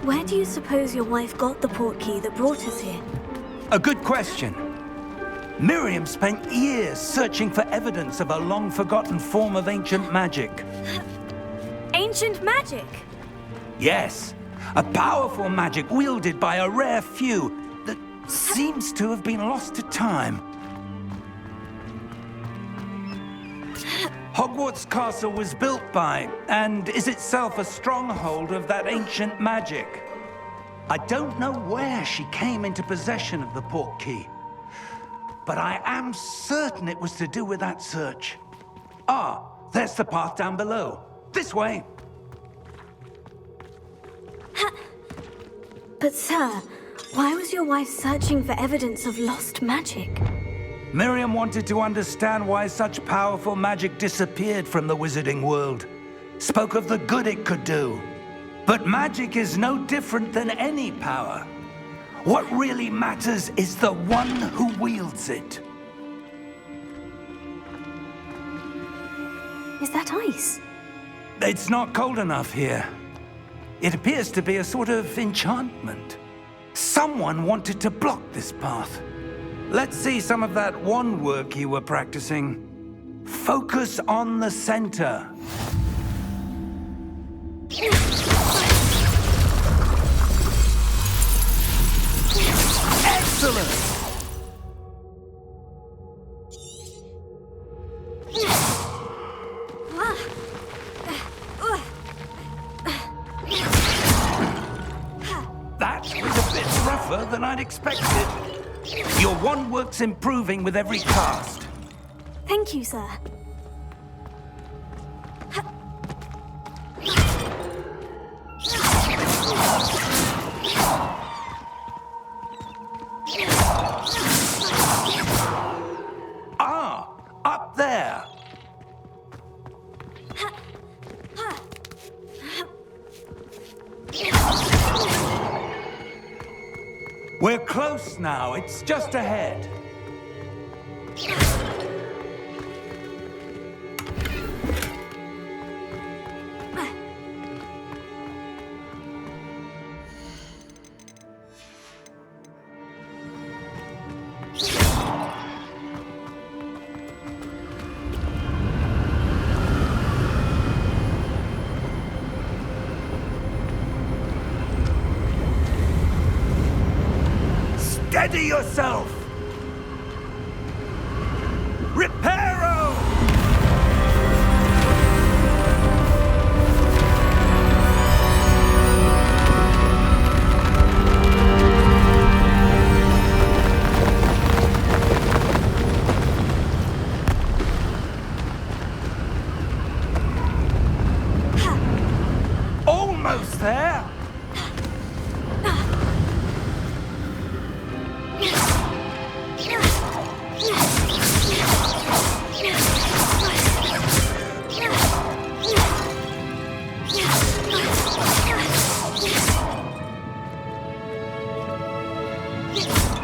Where do you suppose your wife got the portkey that brought us here? A good question. Miriam spent years searching for evidence of a long-forgotten form of ancient magic. Ancient magic? Yes, a powerful magic wielded by a rare few that seems to have been lost to time. Hogwarts Castle was built by, and is itself a stronghold of that ancient magic. I don't know where she came into possession of the portkey, but I am certain it was to do with that search. Ah, there's the path down below. This way. But sir, why was your wife searching for evidence of lost magic? Miriam wanted to understand why such powerful magic disappeared from the wizarding world. Spoke of the good it could do. But magic is no different than any power. What really matters is the one who wields it. Is that ice? It's not cold enough here. It appears to be a sort of enchantment. Someone wanted to block this path. Let's see some of that wand work you were practicing. Focus on the center. Excellent! That was a bit rougher than I'd expected. Your wand work's improving with every cast. Thank you, sir. Ah, up there. We're close now. It's just ahead. Steady yourself! Reparo! Almost there!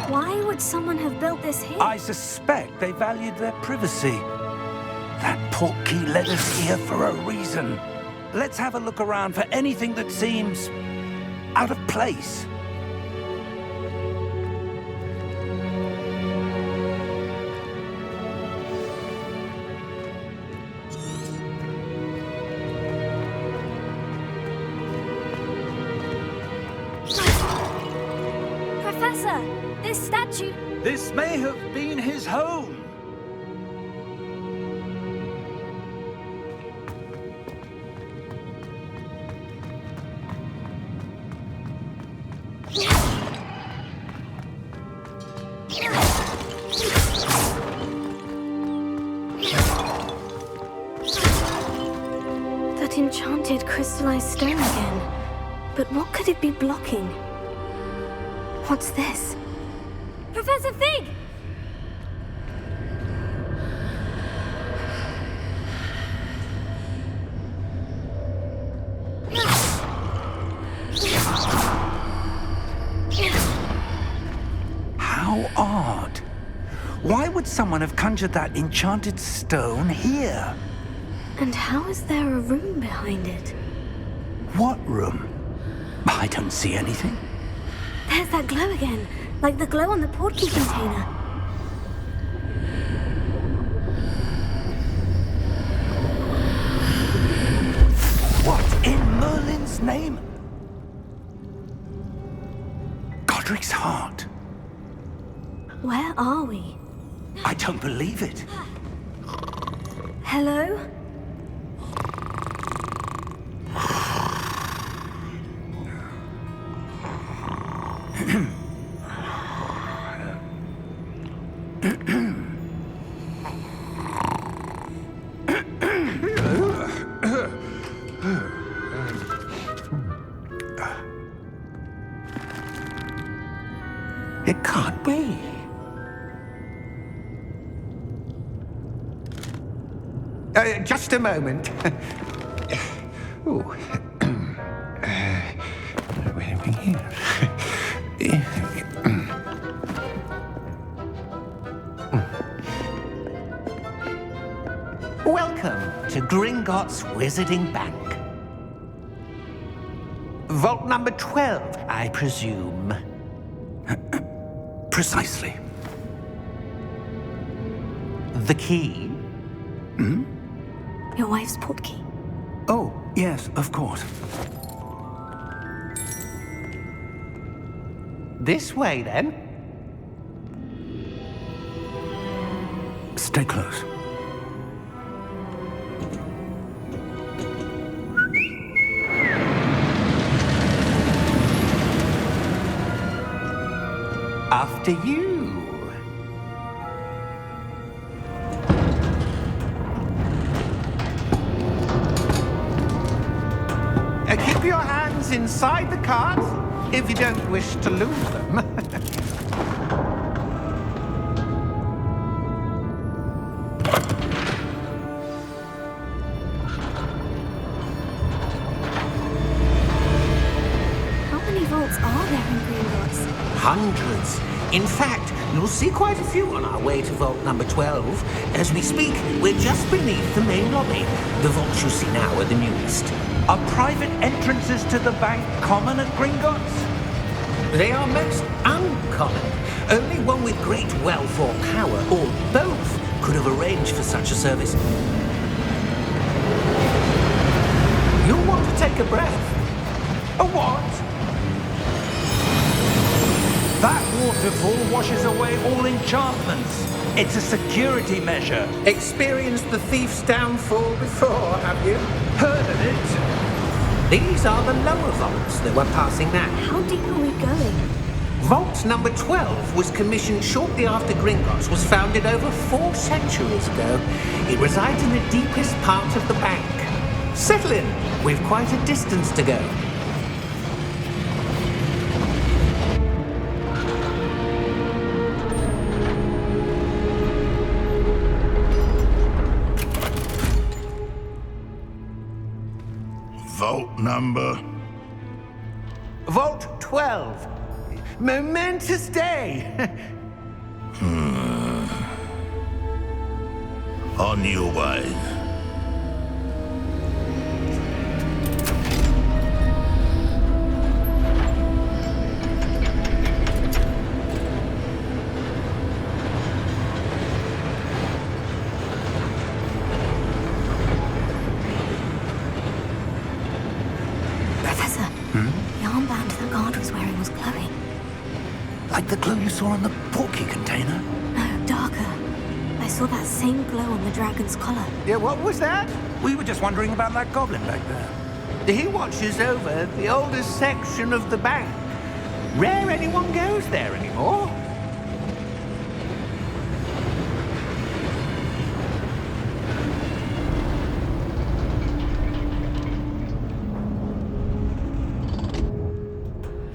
Why would someone have built this here? I suspect they valued their privacy. That portkey led us here for a reason. Let's have a look around for anything that seems out of place. Professor, this statue... This may have been his home. That enchanted crystallized stone again. But what could it be blocking? What's this? Professor Fig! How odd. Why would someone have conjured that enchanted stone here? And how is there a room behind it? What room? I don't see anything. There's that glow again, like the glow on the portkey container. What in Merlin's name? Godric's heart. Where are we? I don't believe it. Hello? It can't be. Just a moment. Ooh. Where are we here? Welcome to Gringotts Wizarding Bank. Vault number 12, I presume. Precisely. The key? Your wife's portkey. Oh, yes, of course. This way, then. Stay close. After you. Keep your hands inside the cart if you don't wish to lose them. How many vaults are there in Gringotts? Hundreds. In fact, you'll see quite a few on our way to vault number 12. As we speak, we're just beneath the main lobby. The vaults you see now are the newest. Are private entrances to the bank common at Gringotts? They are most uncommon. Only one with great wealth or power, or both, could have arranged for such a service. You'll want to take a breath. A what? That waterfall washes away all enchantments. It's a security measure. Experienced the thief's downfall before, have you? Heard of it? These are the lower vaults that we're passing now. How deep are we going? Vault number 12 was commissioned shortly after Gringotts was founded over 4 centuries ago. It resides in the deepest part of the bank. Settle in. We've quite a distance to go. Vault number? Vault 12. Momentous day. On your way. Professor, the armband that guard was wearing was glowing. Like the glow you saw on the portkey container? No, darker. I saw that same glow on the dragon's collar. Yeah, what was that? We were just wondering about that goblin back there. He watches over the oldest section of the bank. Rare anyone goes there anymore.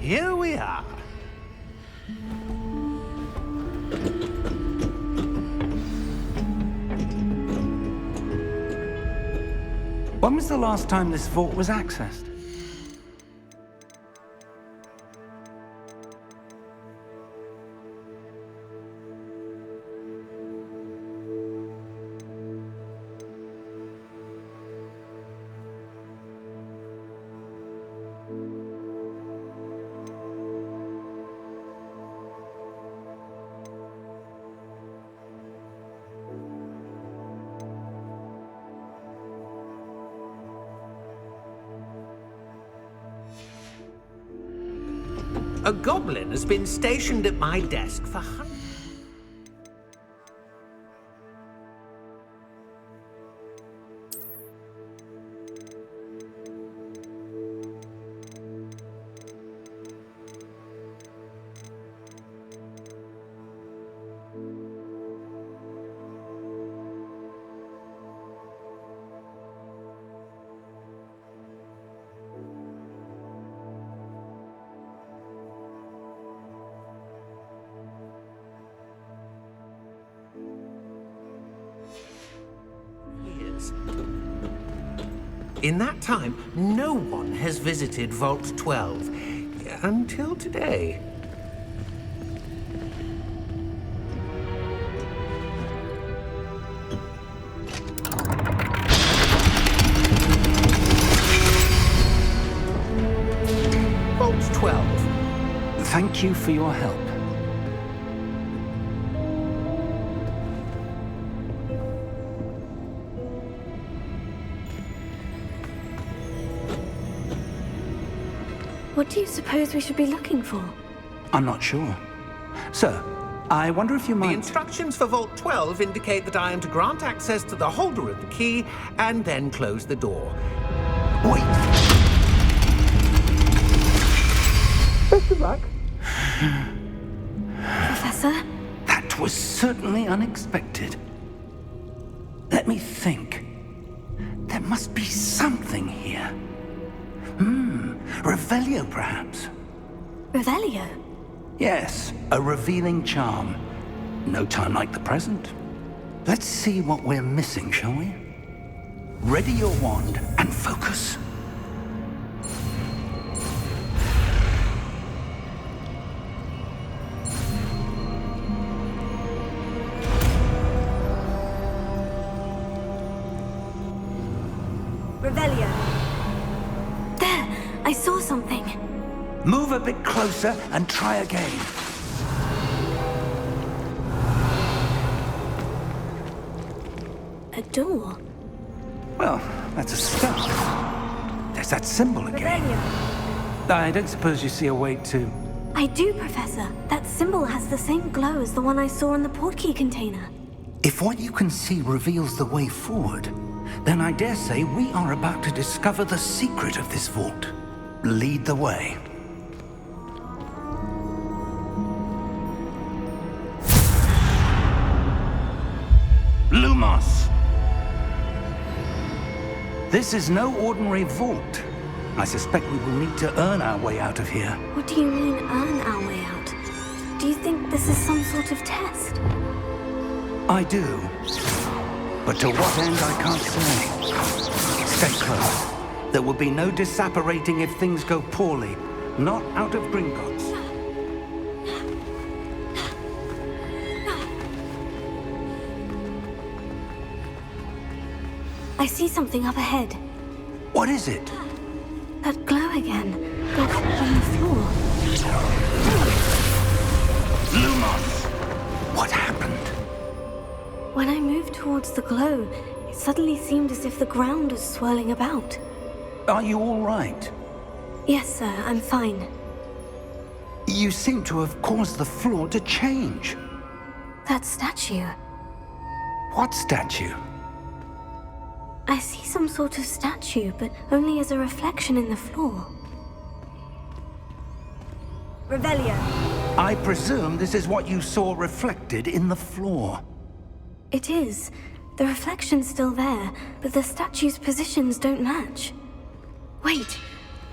Here we are. When was the last time this vault was accessed? A goblin has been stationed at my desk for hundreds. In that time, no one has visited Vault 12 until today. Vault 12. Thank you for your help. What do you suppose we should be looking for? I'm not sure. Sir, I wonder if you The might... instructions for Vault 12 indicate that I am to grant access to the holder of the key and then close the door. Wait! Best of luck. Professor? That was certainly unexpected. Let me think. There must be something here. Revelio, perhaps? Revelio? Yes, a revealing charm. No time like the present. Let's see what we're missing, shall we? Ready your wand and focus. Revelio. There! I saw something. Move a bit closer and try again. A door. Well, that's a start. There's that symbol again. Revelio. I don't suppose you see a way to... I do, Professor. That symbol has the same glow as the one I saw in the portkey container. If what you can see reveals the way forward, then I dare say we are about to discover the secret of this vault. Lead the way. Lumos! This is no ordinary vault. I suspect we will need to earn our way out of here. What do you mean, earn our way out? Do you think this is some sort of test? I do. But to what end, I can't say. Stay close. There will be no disapparating if things go poorly. Not out of Gringotts. I see something up ahead. What is it? That glow again, but on the floor. Lumos! What happened? When I moved towards the glow, it suddenly seemed as if the ground was swirling about. Are you all right? Yes, sir, I'm fine. You seem to have caused the floor to change. That statue. What statue? I see some sort of statue, but only as a reflection in the floor. Revelio. I presume this is what you saw reflected in the floor. It is. The reflection's still there, but the statue's positions don't match. Wait.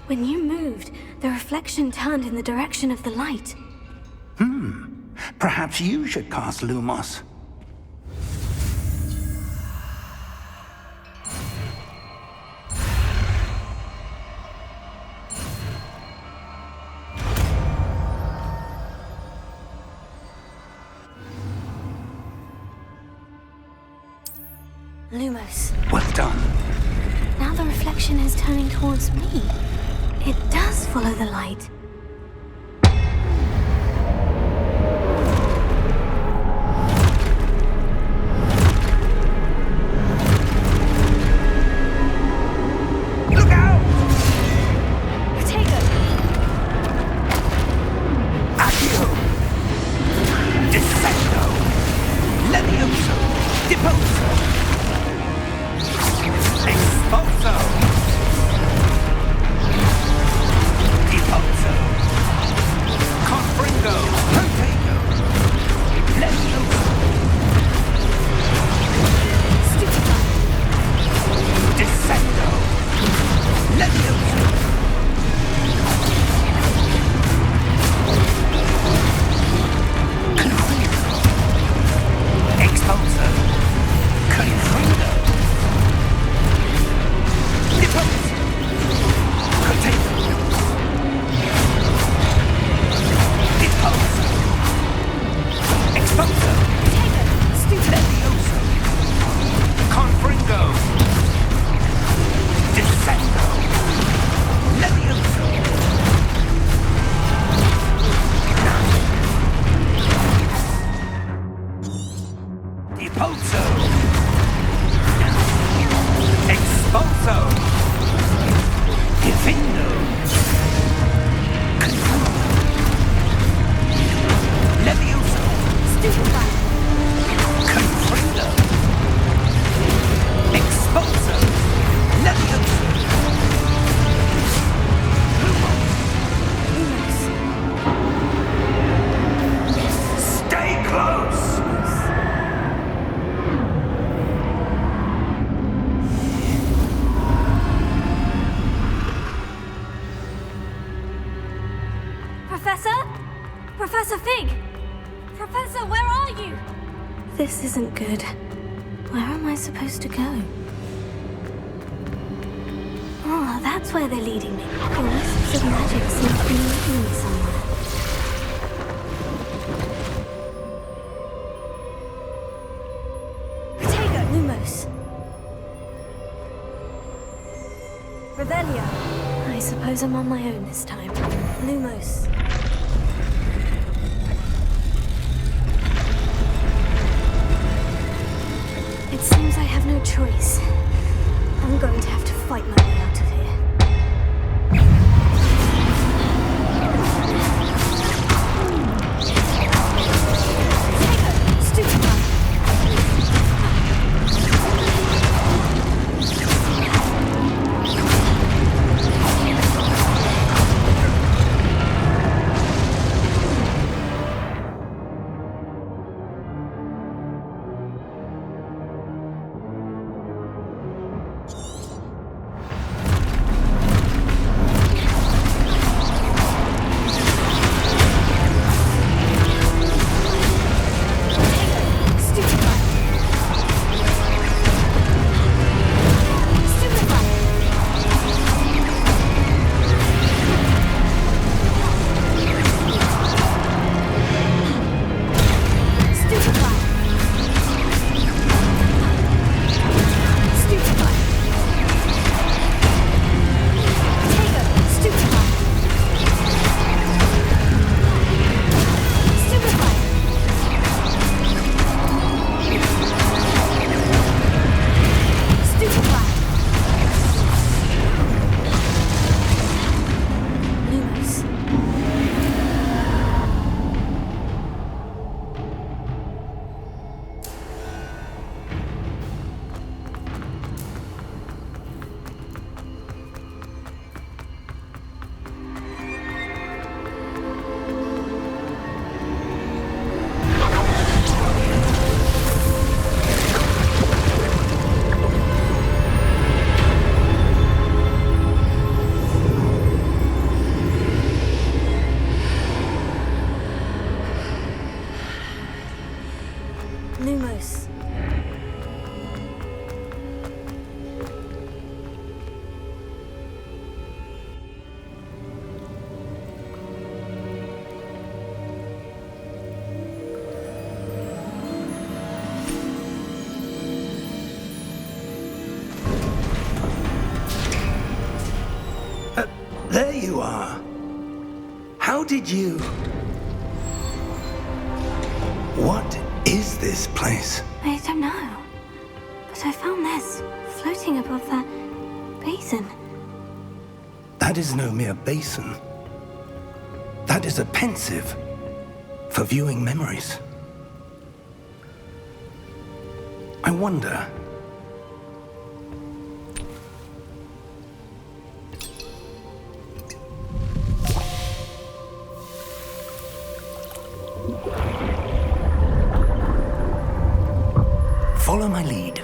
When you moved, the reflection turned in the direction of the light. Perhaps you should cast Lumos. Lumos. Well done. Now the reflection is turning towards me. It does follow the light. Look out! Potato! Expulso! Expulso! Confringo! Protego! Levioso! Stupefy. Dissecto! Levioso! Expulso! Confringo! Depose! Potato! Depose! Expulso! Levioso! Confringo! Dissecto! Levioso! Depulso! Expulso! Defendo! Confundo! Levioso! Stupefy. Confringo! Expulso! Levioso! Lumos. Stay close! Professor? Professor Fig! Professor, where are you? This isn't good. Where am I supposed to go? Oh, that's where they're leading me. The wisps of magic seem to be leading me somewhere. Protego! Lumos. Revelio. I suppose I'm on my own this time. Lumos. It seems I have no choice. I'm going to have to fight my way out of here. Protego! Stupefy. Lumos. There you are. How did you... What is this place? I don't know. But I found this floating above that basin. That is no mere basin. That is a pensive for viewing memories. I wonder... Follow my lead.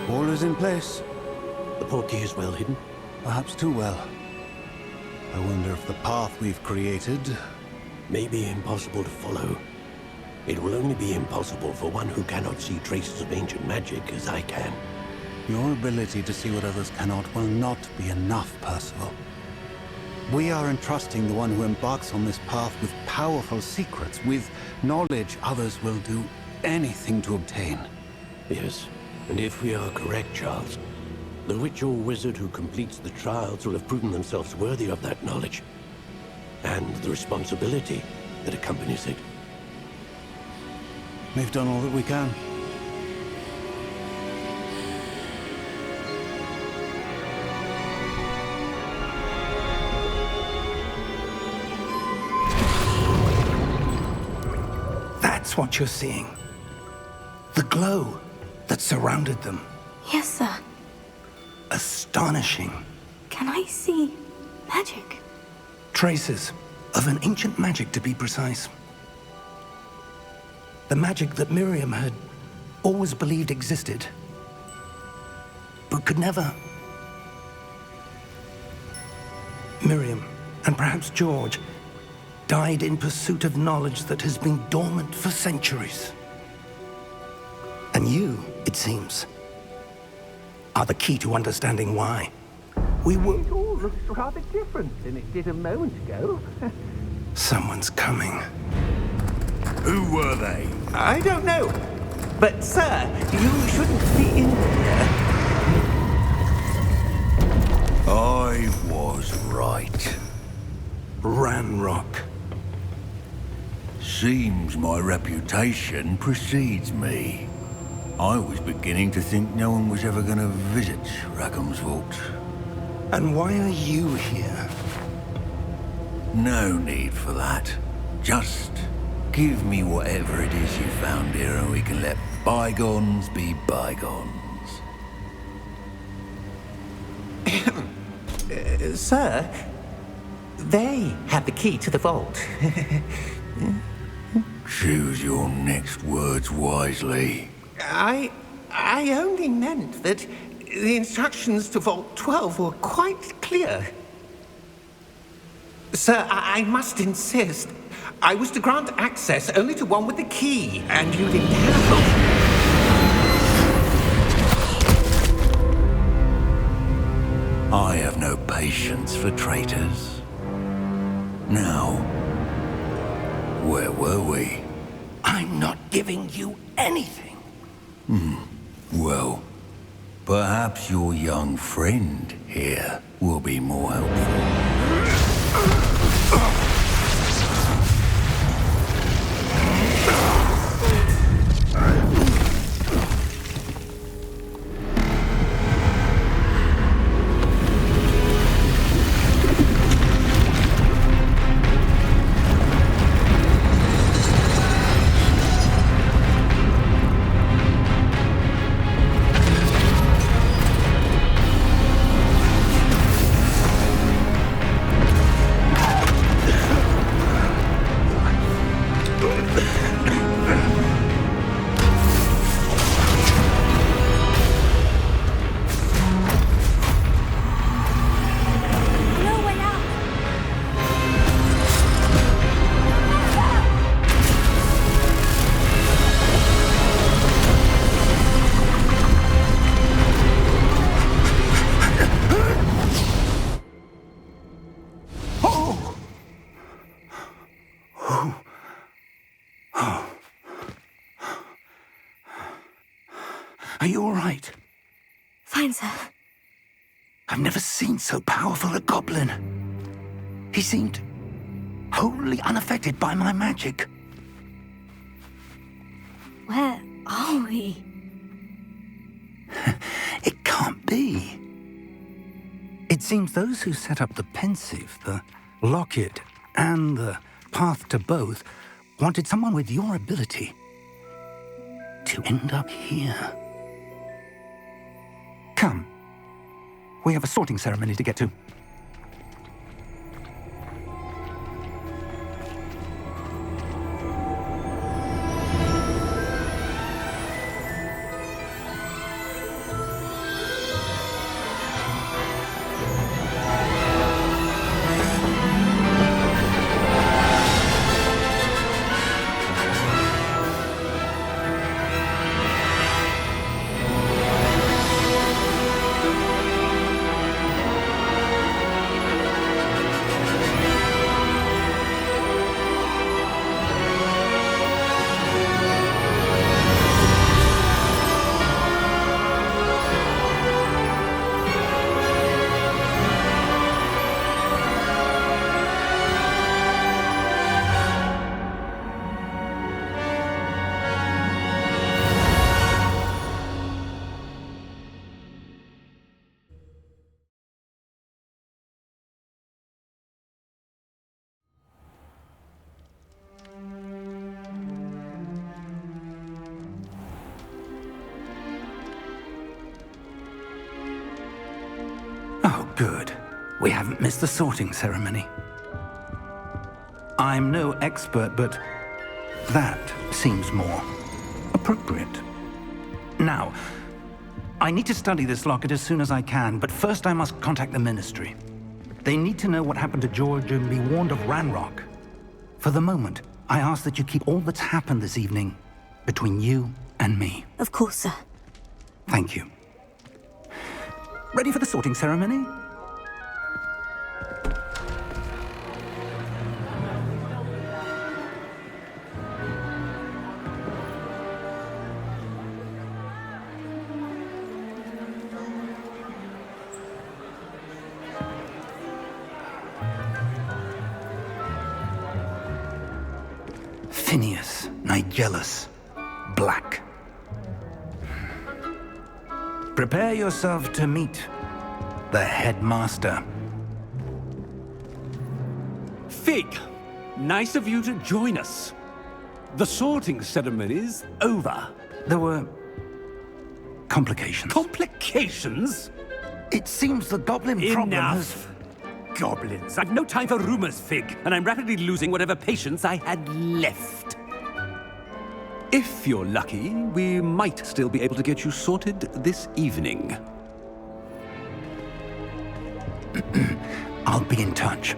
All is in place. The portkey is well hidden. Perhaps too well. I wonder if the path we've created... May be impossible to follow. It will only be impossible for one who cannot see traces of ancient magic as I can. Your ability to see what others cannot will not be enough, Percival. We are entrusting the one who embarks on this path with powerful secrets, with knowledge others will do anything to obtain. Yes, and if we are correct, Charles, the witch or wizard who completes the trials will have proven themselves worthy of that knowledge, and the responsibility that accompanies it. We've done all that we can. That's what you're seeing. The glow that surrounded them. Yes, sir. Astonishing. Can I see magic? Traces of an ancient magic, to be precise. The magic that Miriam had always believed existed, but could never. Miriam, and perhaps George, died in pursuit of knowledge that has been dormant for centuries. And you, it seems, are the key to understanding why. We were... It all looks rather different than it did a moment ago. Someone's coming. Who were they? I don't know. But, sir, you shouldn't be in here. I was right. Ranrock. Seems my reputation precedes me. I was beginning to think no one was ever going to visit Rackham's vault. And why are you here? No need for that. Just give me whatever it is you found here and we can let bygones be bygones. Sir, they have the key to the vault. Choose your next words wisely. I only meant that the instructions to Vault 12 were quite clear. Sir, I must insist. I was to grant access only to one with the key, and you didn't have I have no patience for traitors. Now, where were we? I'm not giving you anything. Well, perhaps your young friend here will be more helpful. Are you all right? Fine, sir. I've never seen so powerful a goblin. He seemed wholly unaffected by my magic. Where are we? It can't be. It seems those who set up the pensive, the locket, and the path to both wanted someone with your ability to end up here. Come. We have a sorting ceremony to get to. Oh, good. We haven't missed the sorting ceremony. I'm no expert, but that seems more appropriate. Now, I need to study this locket as soon as I can, but first I must contact the Ministry. They need to know what happened to George and be warned of Ranrock. For the moment, I ask that you keep all that's happened this evening between you and me. Of course, sir. Thank you. Ready for the sorting ceremony? Phineas, Nigellus, Black. Prepare yourself to meet the headmaster. Fig, nice of you to join us. The sorting ceremony's over. There were complications. Complications? It seems the goblin problem has... Enough! Goblins. I've no time for rumors, Fig, and I'm rapidly losing whatever patience I had left. If you're lucky, we might still be able to get you sorted this evening. I'll be in touch.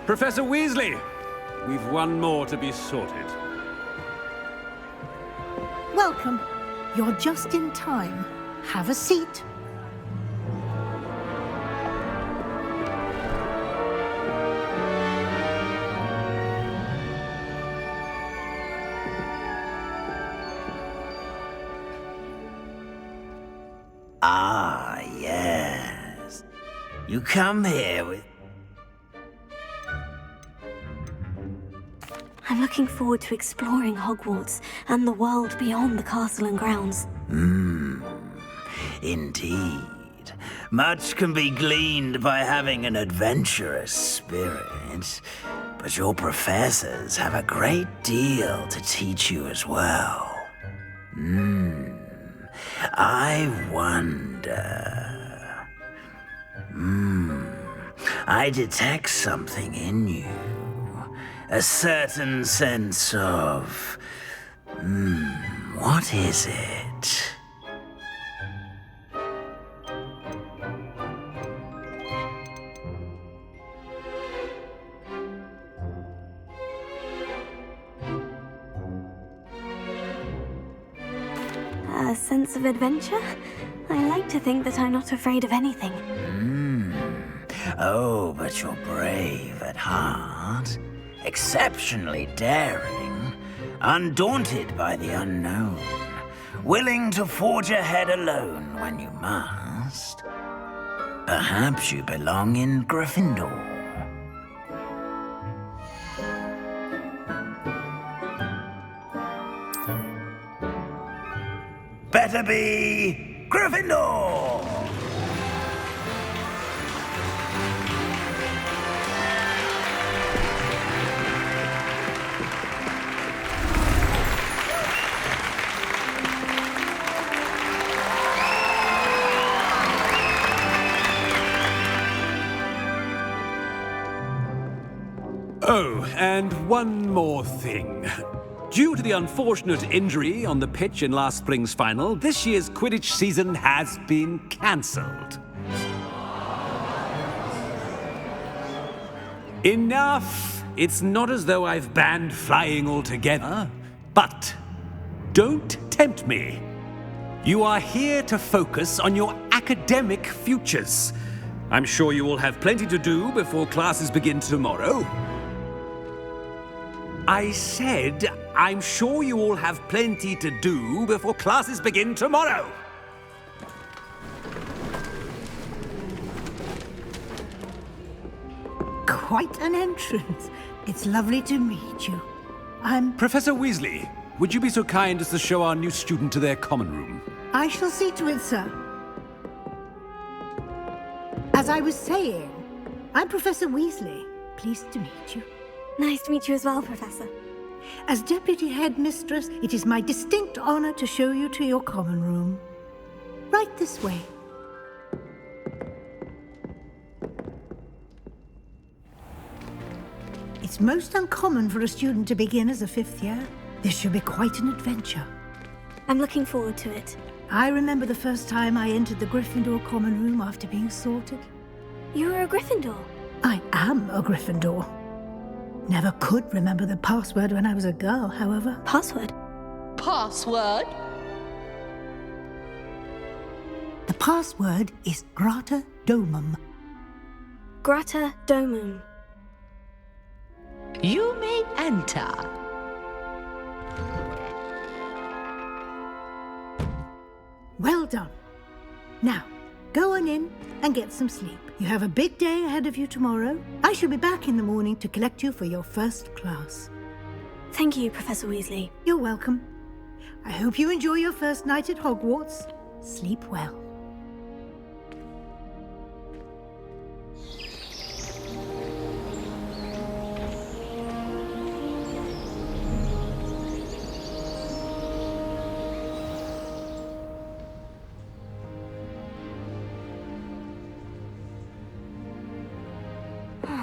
Professor Weasley, we've one more to be sorted. Welcome. You're just in time. Have a seat. Ah, yes. You come here with... I'm looking forward to exploring Hogwarts and the world beyond the castle and grounds. Indeed. Much can be gleaned by having an adventurous spirit, but your professors have a great deal to teach you as well. I wonder... I detect something in you. A certain sense of... what is it? A sense of adventure? I like to think that I'm not afraid of anything. Oh, but you're brave at heart. Exceptionally daring. Undaunted by the unknown. Willing to forge ahead alone when you must. Perhaps you belong in Gryffindor. Better be Gryffindor! Oh, and one more thing. Due to the unfortunate injury on the pitch in last spring's final, this year's Quidditch season has been cancelled. Enough! It's not as though I've banned flying altogether, but don't tempt me. You are here to focus on your academic futures. I'm sure you will have plenty to do before classes begin tomorrow. I said, I'm sure you all have plenty to do before classes begin tomorrow. Quite an entrance. It's lovely to meet you. Professor Weasley, would you be so kind as to show our new student to their common room? I shall see to it, sir. As I was saying, I'm Professor Weasley. Pleased to meet you. Nice to meet you as well, Professor. As Deputy Headmistress, it is my distinct honor to show you to your common room. Right this way. It's most uncommon for a student to begin as a fifth year. This should be quite an adventure. I'm looking forward to it. I remember the first time I entered the Gryffindor common room after being sorted. You were a Gryffindor? I am a Gryffindor. Never could remember the password when I was a girl, however. Password? Password? The password is Grata Domum. Grata Domum. You may enter. Well done. Now, go on in and get some sleep. You have a big day ahead of you tomorrow. I shall be back in the morning to collect you for your first class. Thank you, Professor Weasley. You're welcome. I hope you enjoy your first night at Hogwarts. Sleep well.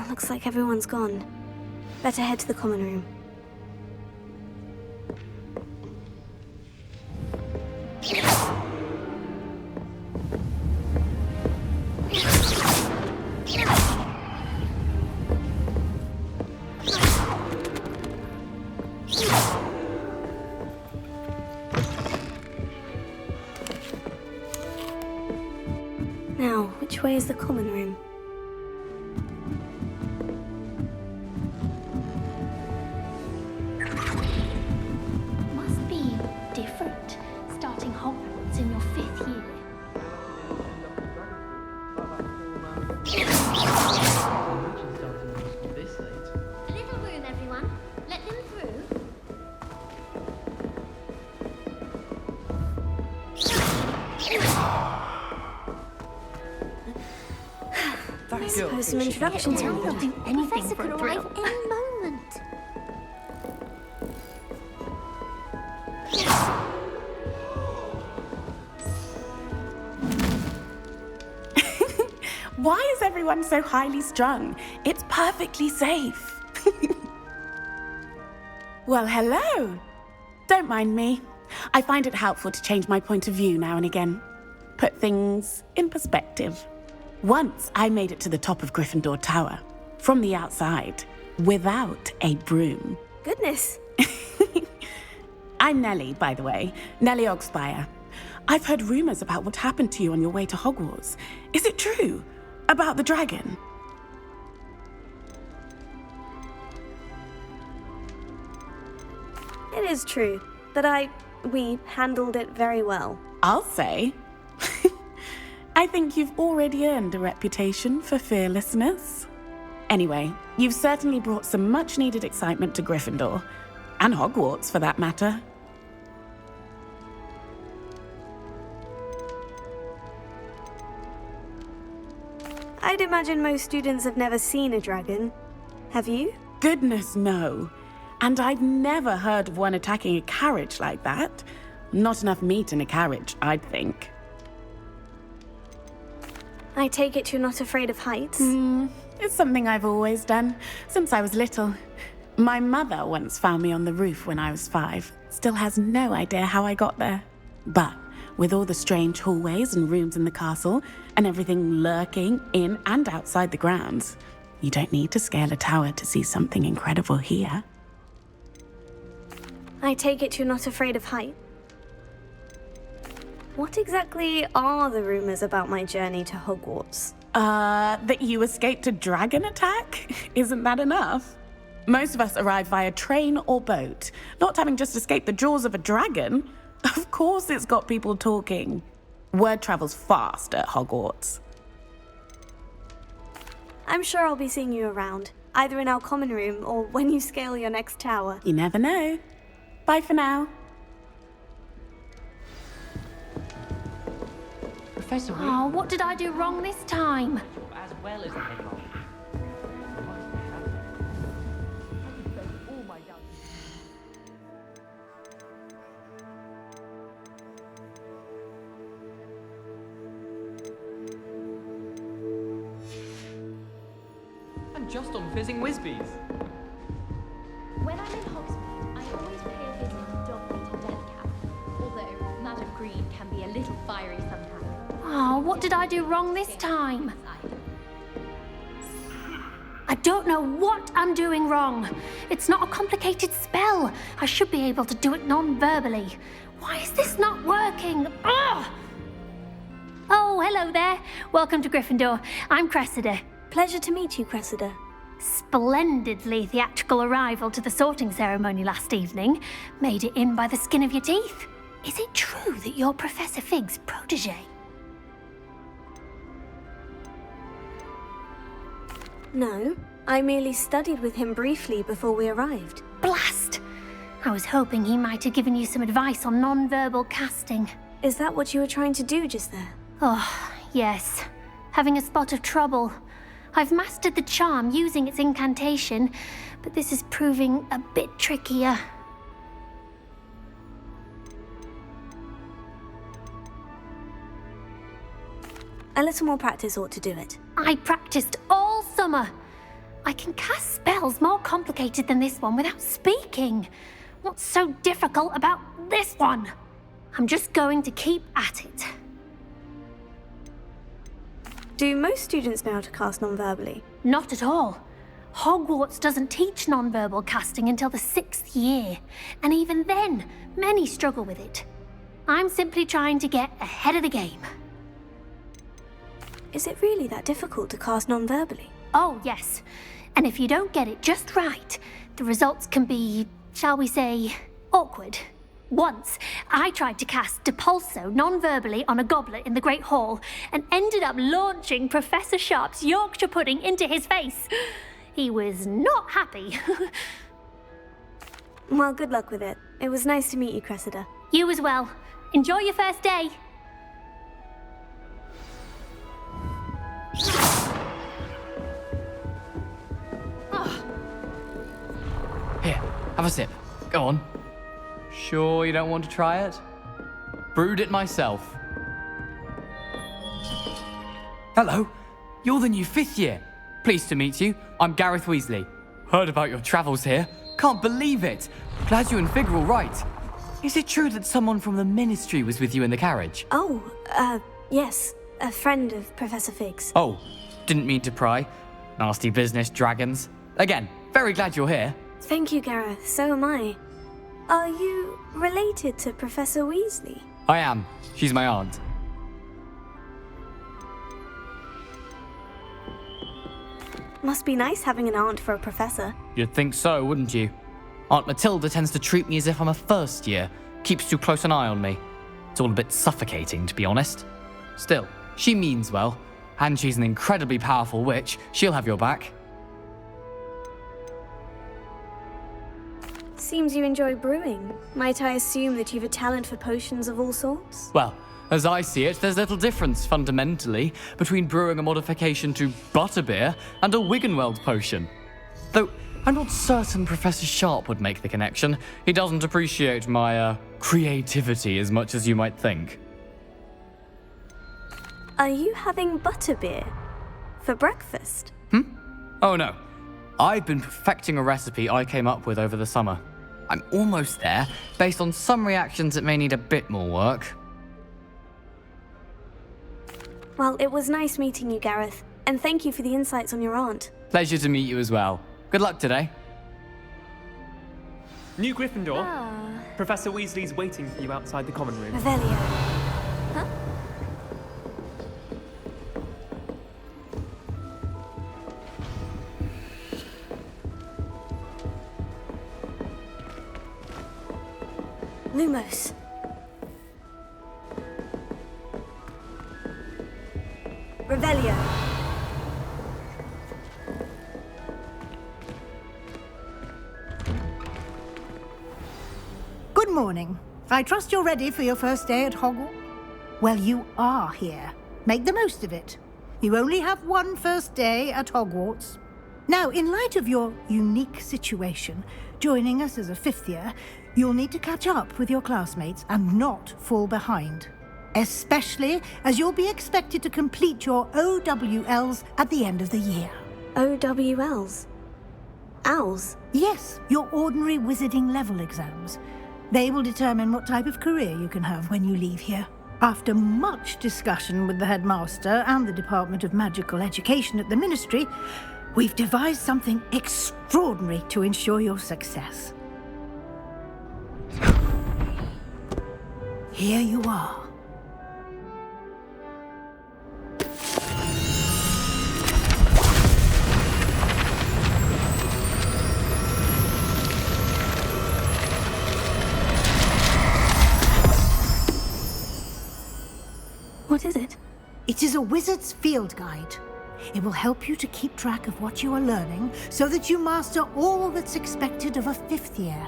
Looks like everyone's gone. Better head to the common room. Now, which way is the common room? Must be different, starting Hogwarts in your 5th year. A little room, everyone. Let them through. I suppose some introductions are We'll needed. do anything for a thrill. Any moment. Why is everyone so highly strung? It's perfectly safe. Well, hello. Don't mind me. I find it helpful to change my point of view now and again. Put things in perspective. Once I made it to the top of Gryffindor Tower, from the outside, without a broom. Goodness. I'm Nellie, by the way. Nellie Ogspire. I've heard rumors about what happened to you on your way to Hogwarts. Is it true? About the dragon? It is true that we handled it very well. I'll say. I think you've already earned a reputation for fearlessness. Anyway, you've certainly brought some much-needed excitement to Gryffindor. And Hogwarts, for that matter. I'd imagine most students have never seen a dragon. Have you? Goodness, no. And I've never heard of one attacking a carriage like that. Not enough meat in a carriage, I'd think. I take it you're not afraid of heights? It's something I've always done, since I was little. My mother once found me on the roof when I was 5. Still has no idea how I got there. But with all the strange hallways and rooms in the castle, and everything lurking in and outside the grounds, you don't need to scale a tower to see something incredible here. I take it you're not afraid of height. What exactly are the rumors about my journey to Hogwarts? That you escaped a dragon attack? Isn't that enough? Most of us arrive via train or boat, not having just escaped the jaws of a dragon. Of course it's got people talking. Word travels fast at Hogwarts. I'm sure I'll be seeing you around, either in our common room or when you scale your next tower. You never know. Bye for now. Professor, oh, what did I do wrong this time? As well as the hedgehog. I'm just on fizzing Whizbees. When I'm in Hogsmeade, I always pay a visit to Dogmeat and Deathcap, although Madam Green can be a little fiery sometimes. Oh, what did I do wrong this time? I don't know what I'm doing wrong. It's not a complicated spell. I should be able to do it non-verbally. Why is this not working? Ugh! Oh, hello there. Welcome to Gryffindor. I'm Cressida. Pleasure to meet you, Cressida. Splendidly theatrical arrival to the sorting ceremony last evening. Made it in by the skin of your teeth. Is it true that you're Professor Fig's protege? No, I merely studied with him briefly before we arrived. Blast! I was hoping he might have given you some advice on non-verbal casting. Is that what you were trying to do just there? Oh, yes. Having a spot of trouble. I've mastered the charm using its incantation, but this is proving a bit trickier. A little more practice ought to do it. I practiced all summer. I can cast spells more complicated than this one without speaking. What's so difficult about this one? I'm just going to keep at it. Do most students know how to cast non-verbally? Not at all. Hogwarts doesn't teach non-verbal casting until the 6th year, and even then, many struggle with it. I'm simply trying to get ahead of the game. Is it really that difficult to cast non-verbally? Oh, yes. And if you don't get it just right, the results can be, shall we say, awkward. Once, I tried to cast Depulso non-verbally on a goblet in the Great Hall and ended up launching Professor Sharp's Yorkshire pudding into his face. He was not happy. Well, good luck with it. It was nice to meet you, Cressida. You as well. Enjoy your first day. Here, have a sip. Go on. Sure you don't want to try it? Brewed it myself. Hello, you're the new 5th year. Pleased to meet you. I'm Gareth Weasley. Heard about your travels here. Can't believe it. Glad you and Fig are all right. Is it true that someone from the Ministry was with you in the carriage? Oh, yes. A friend of Professor Fig's. Oh, didn't mean to pry. Nasty business, dragons. Again, very glad you're here. Thank you, Gareth. So am I. Are you related to Professor Weasley? I am. She's my aunt. Must be nice having an aunt for a professor. You'd think so, wouldn't you? Aunt Matilda tends to treat me as if I'm a first year. Keeps too close an eye on me. It's all a bit suffocating, to be honest. Still, She means well, and she's an incredibly powerful witch. She'll have your back. Seems you enjoy brewing. Might I assume that you've a talent for potions of all sorts? Well, as I see it, there's little difference, fundamentally, between brewing a modification to butterbeer and a Wiggenweld potion. Though, I'm not certain Professor Sharp would make the connection. He doesn't appreciate my, creativity as much as you might think. Are you having butterbeer? For breakfast? Oh no. I've been perfecting a recipe I came up with over the summer. I'm almost there, based on some reactions that may need a bit more work. Well, it was nice meeting you, Gareth. And thank you for the insights on your aunt. Pleasure to meet you as well. Good luck today. New Gryffindor. Professor Weasley's waiting for you outside the common room. Revelio. Huh? Lumos. Revelio. Good morning. I trust you're ready for your first day at Hogwarts? Well, you are here. Make the most of it. You only have one first day at Hogwarts. Now, in light of your unique situation, joining us as a fifth year, you'll need to catch up with your classmates and not fall behind. Especially as you'll be expected to complete your OWLs at the end of the year. OWLs? Owls? Yes, your ordinary wizarding level exams. They will determine what type of career you can have when you leave here. After much discussion with the headmaster and the Department of Magical Education at the Ministry, we've devised something extraordinary to ensure your success. Here you are. What is it? It is a wizard's field guide. It will help you to keep track of what you are learning so that you master all that's expected of a fifth year.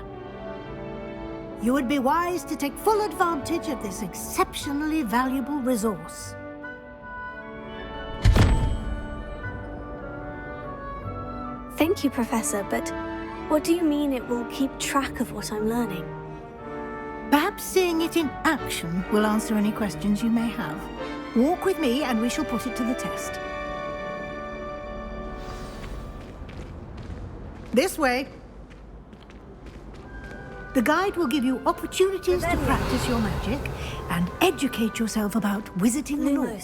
You would be wise to take full advantage of this exceptionally valuable resource. Thank you, Professor, but what do you mean it will keep track of what I'm learning? Perhaps seeing it in action will answer any questions you may have. Walk with me and we shall put it to the test. This way. The guide will give you opportunities to practice your magic and educate yourself about wizarding lore.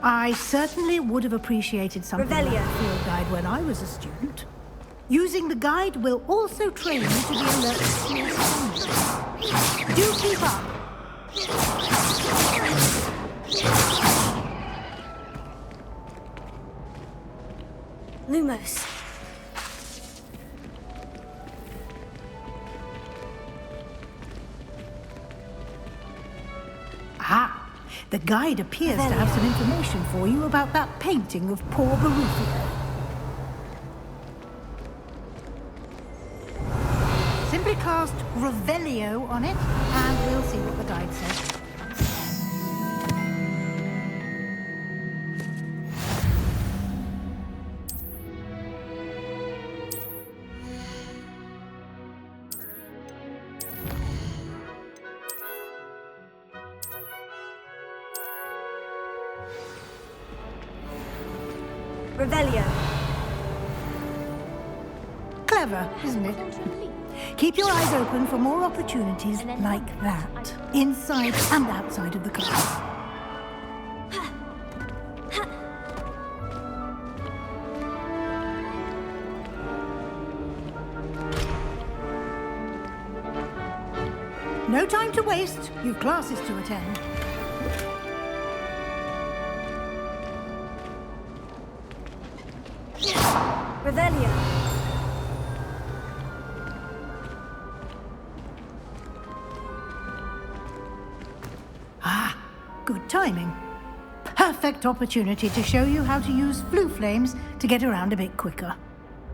I certainly would have appreciated something like a field guide when I was a student. Using the guide will also train you to be alert to small surroundings. Do keep up. Lumos. Ah, the guide appears to have some information for you about that painting of poor Barufio. Simply cast Revelio on it, and we'll see what the guide says. Revelio. Clever, isn't it? Keep your eyes open for more opportunities like that, inside and outside of the class. No time to waste. You've classes to attend. Revelio. good timing. Perfect opportunity to show you how to use flue flames to get around a bit quicker.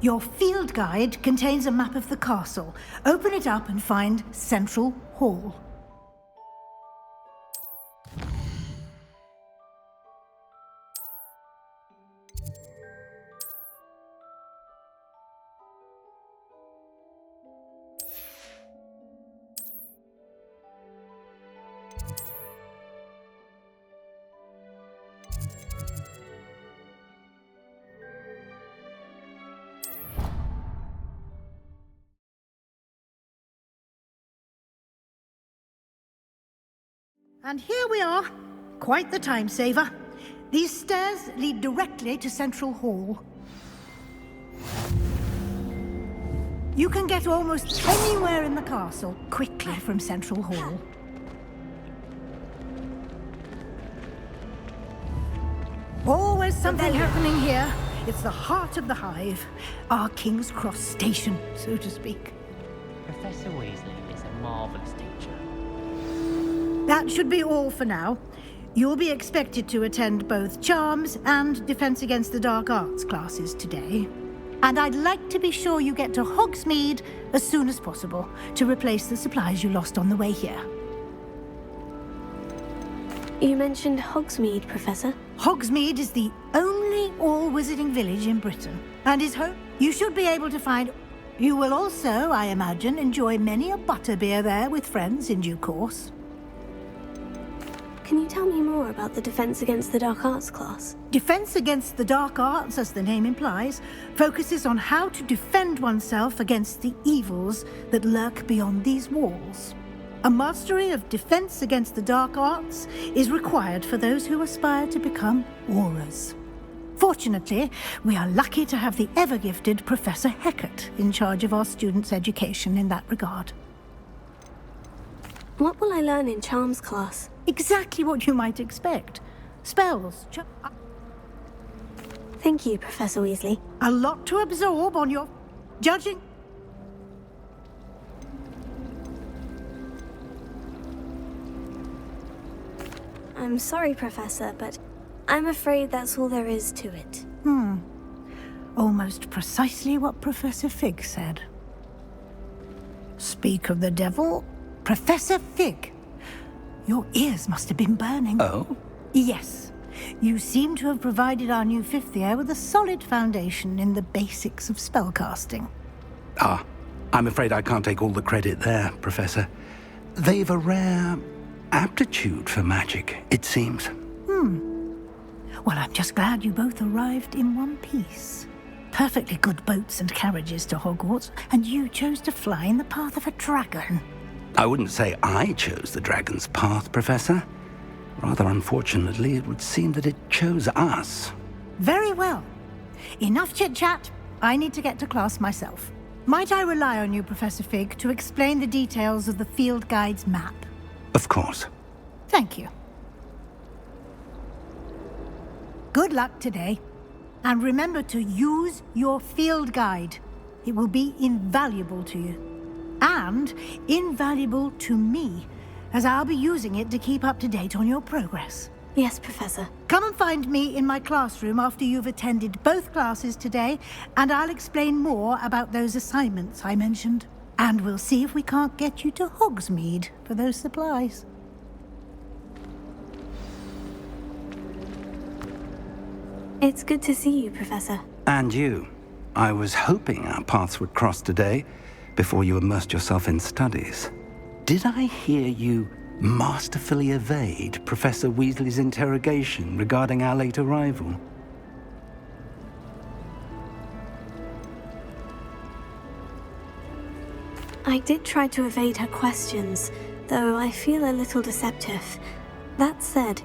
Your field guide contains a map of the castle. Open it up and find Central Hall. And here we are. Quite the time saver. These stairs lead directly to Central Hall. You can get almost anywhere in the castle quickly from Central Hall. Always something happening here. It's the heart of the hive. Our King's Cross station, so to speak. Professor Weasley is a marvelous teacher. That should be all for now. You'll be expected to attend both Charms and Defense Against the Dark Arts classes today. And I'd like to be sure you get to Hogsmeade as soon as possible to replace the supplies you lost on the way here. You mentioned Hogsmeade, Professor. Hogsmeade is the only all-wizarding village in Britain and is home. You should be able to find... You will also, I imagine, enjoy many a butterbeer there with friends in due course. Can you tell me more about the Defense Against the Dark Arts class? Defense Against the Dark Arts, as the name implies, focuses on how to defend oneself against the evils that lurk beyond these walls. A mastery of Defense Against the Dark Arts is required for those who aspire to become Aurors. Fortunately, we are lucky to have the ever-gifted Professor Hecat in charge of our students' education in that regard. What will I learn in Charms class? Exactly what you might expect. Spells. Thank you, Professor Weasley. A lot to absorb on your... judging... I'm sorry, Professor, but I'm afraid that's all there is to it. Almost precisely what Professor Fig said. Speak of the devil, Professor Fig. Your ears must have been burning. Oh? Yes. You seem to have provided our new fifth year with a solid foundation in the basics of spellcasting. Ah, I'm afraid I can't take all the credit there, Professor. They've a rare aptitude for magic, it seems. Well, I'm just glad you both arrived in one piece. Perfectly good boats and carriages to Hogwarts, and you chose to fly in the path of a dragon. I wouldn't say I chose the dragon's path, Professor. Rather unfortunately, it would seem that it chose us. Very well. Enough chit-chat. I need to get to class myself. Might I rely on you, Professor Fig, to explain the details of the field guide's map? Of course. Thank you. Good luck today. And remember to use your field guide. It will be invaluable to you. And invaluable to me, as I'll be using it to keep up to date on your progress. Yes, Professor. Come and find me in my classroom after you've attended both classes today, and I'll explain more about those assignments I mentioned. And we'll see if we can't get you to Hogsmeade for those supplies. It's good to see you, Professor. And you. I was hoping our paths would cross today, before you immersed yourself in studies. Did I hear you masterfully evade Professor Weasley's interrogation regarding our late arrival? I did try to evade her questions, though I feel a little deceptive. That said,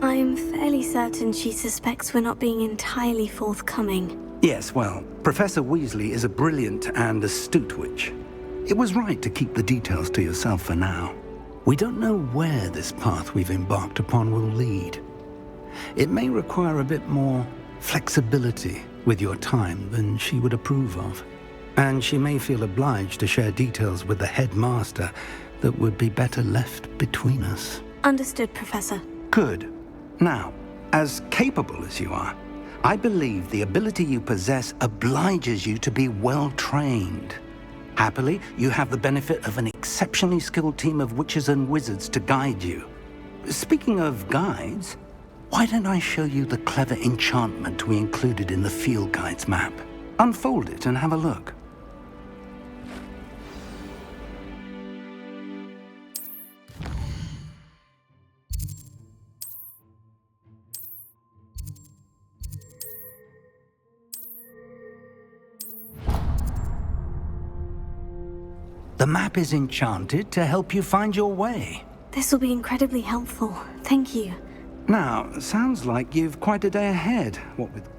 I'm fairly certain she suspects we're not being entirely forthcoming. Yes, well, Professor Weasley is a brilliant and astute witch. It was right to keep the details to yourself for now. We don't know where this path we've embarked upon will lead. It may require a bit more flexibility with your time than she would approve of. And she may feel obliged to share details with the headmaster that would be better left between us. Understood, Professor. Good. Now, as capable as you are, I believe the ability you possess obliges you to be well trained. Happily, you have the benefit of an exceptionally skilled team of witches and wizards to guide you. Speaking of guides, why don't I show you the clever enchantment we included in the field guide's map? Unfold it and have a look. The map is enchanted to help you find your way. This will be incredibly helpful. Thank you. Now, sounds like you've quite a day ahead. What with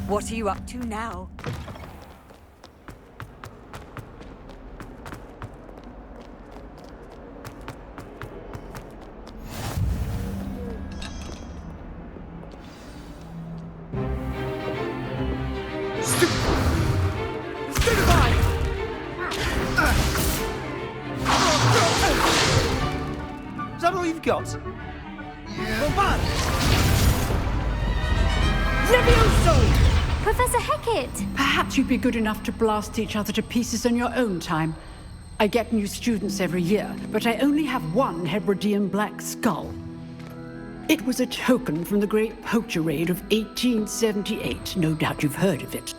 What are you up to now? Is that all you've got? Yeah. Levioso! Professor Hecat! Perhaps you'd be good enough to blast each other to pieces in your own time. I get new students every year, but I only have one Hebridean black skull. It was a token from the Great Poacher Raid of 1878. No doubt you've heard of it.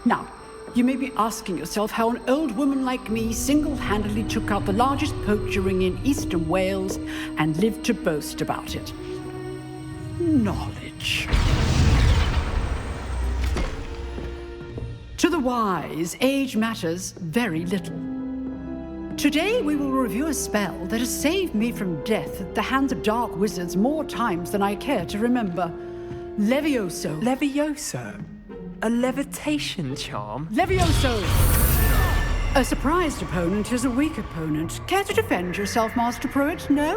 Now, you may be asking yourself how an old woman like me single-handedly took out the largest poacher ring in eastern Wales and lived to boast about it. Knowledge. To the wise, age matters very little. Today we will review a spell that has saved me from death at the hands of dark wizards more times than I care to remember. Levioso. Levioso? A levitation charm? Levioso! A surprised opponent is a weak opponent. Care to defend yourself, Master Pruitt? No?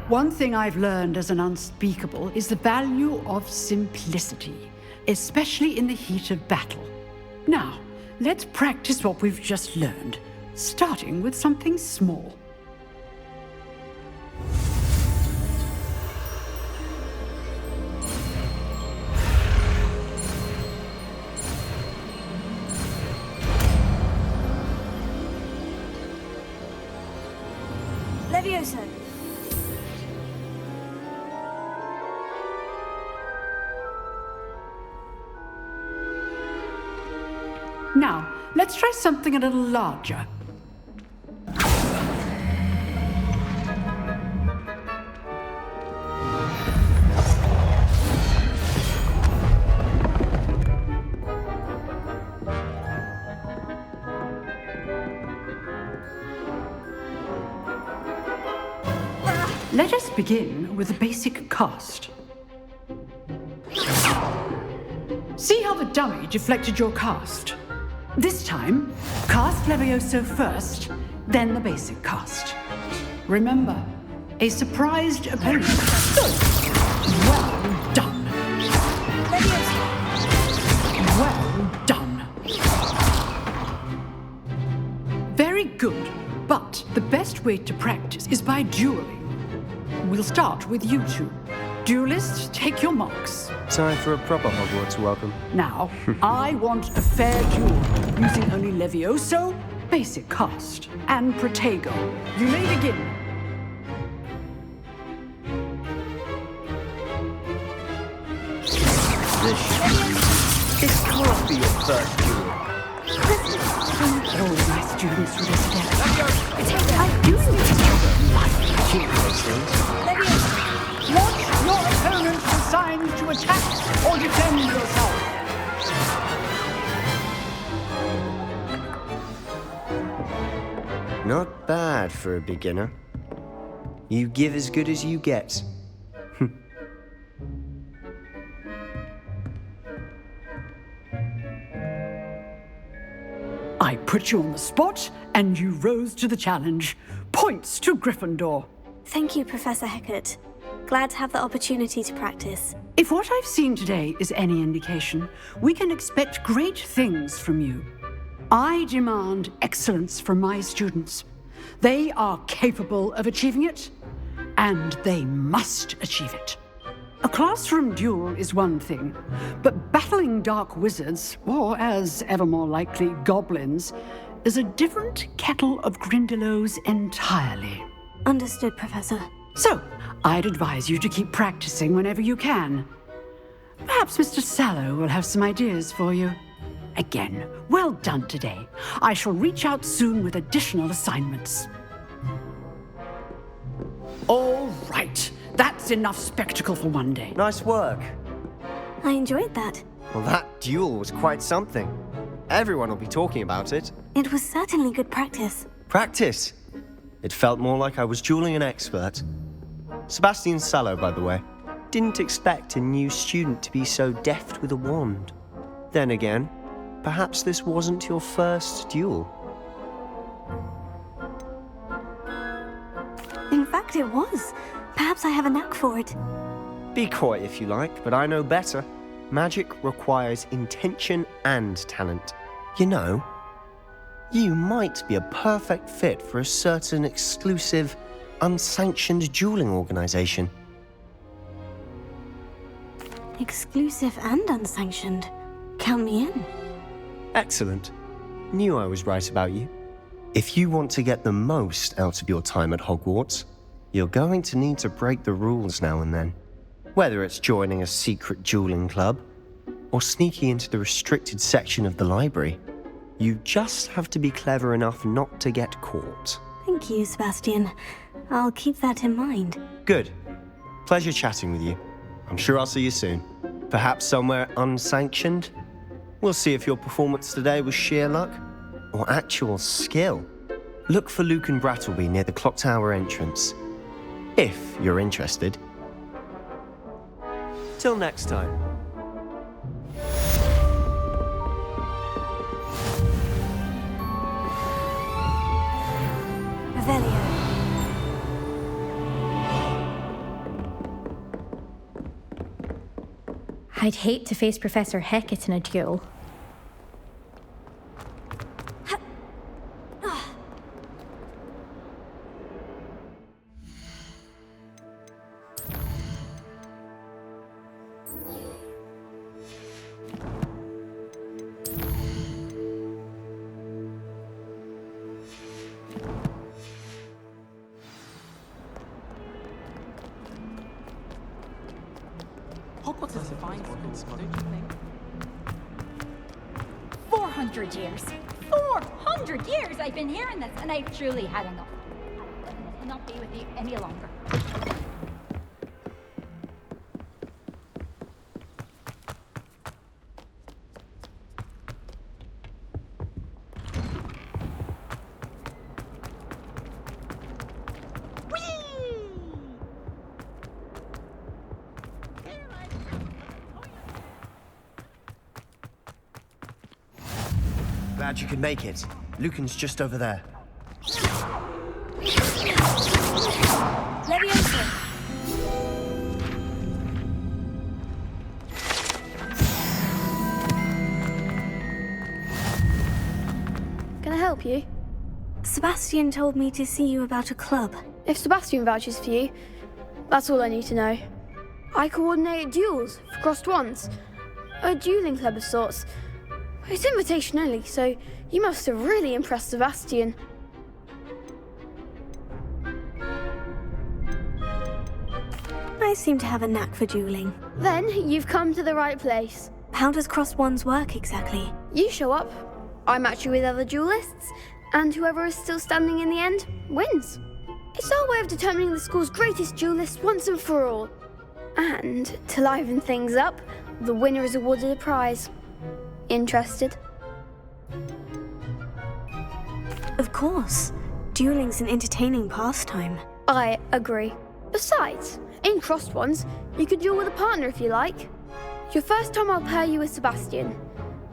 One thing I've learned as an unspeakable is the value of simplicity, especially in the heat of battle. Now, let's practice what we've just learned, starting with something small. Levioso. Now, let's try something a little larger. Let us begin with the basic cast. See how the dummy deflected your cast? This time, cast Levioso first, then the basic cast. Remember, a surprised opponent. Well done. Well done. Very good, but the best way to practice is by dueling. We'll start with you two. Duelists, take your marks. Time for a proper Hogwarts welcome. Now, I want a fair duel, using only Levioso, basic cast, and Protego. You may begin. This can't be your first duel. All my students with a step. I do need those things. Watch your opponent assigned to attack or defend yourself. Not bad for a beginner. You give as good as you get. I put you on the spot, and you rose to the challenge. Points to Gryffindor. Thank you, Professor Hecat. Glad to have the opportunity to practice. If what I've seen today is any indication, we can expect great things from you. I demand excellence from my students. They are capable of achieving it, and they must achieve it. A classroom duel is one thing, but battling dark wizards, or as ever more likely, goblins, is a different kettle of Grindylows entirely. Understood, Professor. So, I'd advise you to keep practicing whenever you can. Perhaps Mr. Sallow will have some ideas for you. Again, well done today. I shall reach out soon with additional assignments. All right. That's enough spectacle for one day. Nice work. I enjoyed that. Well, that duel was quite something. Everyone will be talking about it. It was certainly good practice. Practice? It felt more like I was dueling an expert. Sebastian Sallow, by the way. Didn't expect a new student to be so deft with a wand. Then again, perhaps this wasn't your first duel. In fact, it was. Perhaps I have a knack for it. Be coy if you like, but I know better. Magic requires intention and talent. You know, you might be a perfect fit for a certain exclusive, unsanctioned dueling organization. Exclusive and unsanctioned. Count me in. Excellent. Knew I was right about you. If you want to get the most out of your time at Hogwarts, you're going to need to break the rules now and then. Whether it's joining a secret dueling club, or sneaking into the restricted section of the library, you just have to be clever enough not to get caught. Thank you, Sebastian. I'll keep that in mind. Good. Pleasure chatting with you. I'm sure I'll see you soon. Perhaps somewhere unsanctioned? We'll see if your performance today was sheer luck or actual skill. Look for Luke and Brattleby near the clock tower entrance, if you're interested. Till next time. Revelio. I'd hate to face Professor Hecat in a duel. Hogwarts is a fine school, don't you think? 400 years. 400 years I've been hearing this, and I've truly had enough. I cannot be with you any longer. Glad you could make it. Lucan's just over there. you? Sebastian told me to see you about a club. If Sebastian vouches for you, that's all I need to know. I coordinate duels for crossed wands. A dueling club of sorts. It's invitation only, so you must have really impressed Sebastian. I seem to have a knack for dueling. Then you've come to the right place. How does crossed wands work exactly? You show up, I match you with other duelists, and whoever is still standing in the end wins. It's our way of determining the school's greatest duelist once and for all. And to liven things up, the winner is awarded a prize. Interested? Of course. Dueling's an entertaining pastime. I agree. Besides, in crossed ones, you could duel with a partner if you like. Your first time I'll pair you with Sebastian.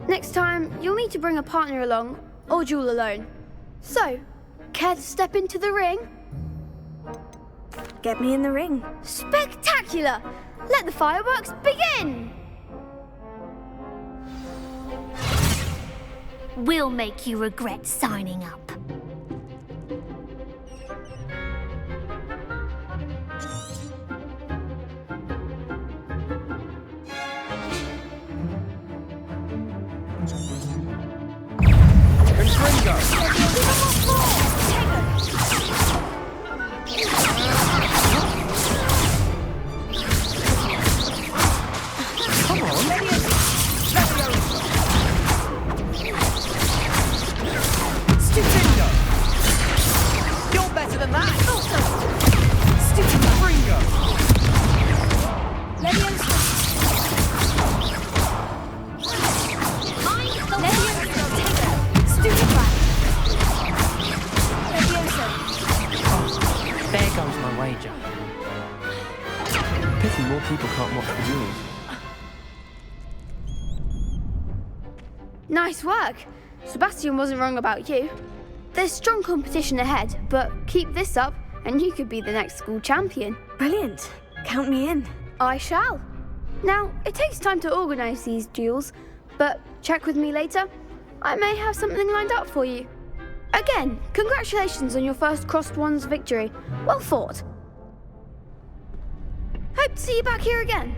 Next time, you'll need to bring a partner along, or duel alone. So, care to step into the ring? Get me in the ring. Spectacular! Let the fireworks begin! We'll make you regret signing up. Nice work. Sebastian wasn't wrong about you. There's strong competition ahead, but keep this up and you could be the next school champion. Brilliant. Count me in. I shall. Now, it takes time to organise these duels, but check with me later. I may have something lined up for you. Again, congratulations on your first crossed wands victory. Well fought. Hope to see you back here again.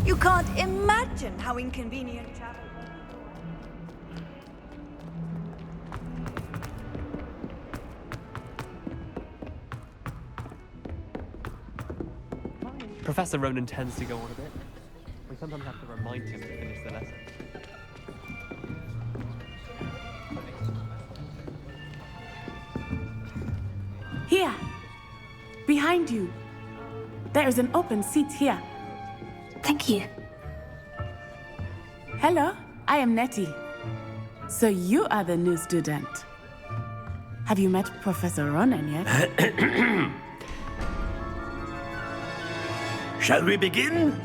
You can't imagine how inconvenient travel. Professor Ronan tends to go on a bit. We sometimes have to remind him to finish the lesson. Here, behind you. There is an open seat here. Thank you. Hello, I am Nettie. So you are the new student. Have you met Professor Ronan yet? Shall we begin?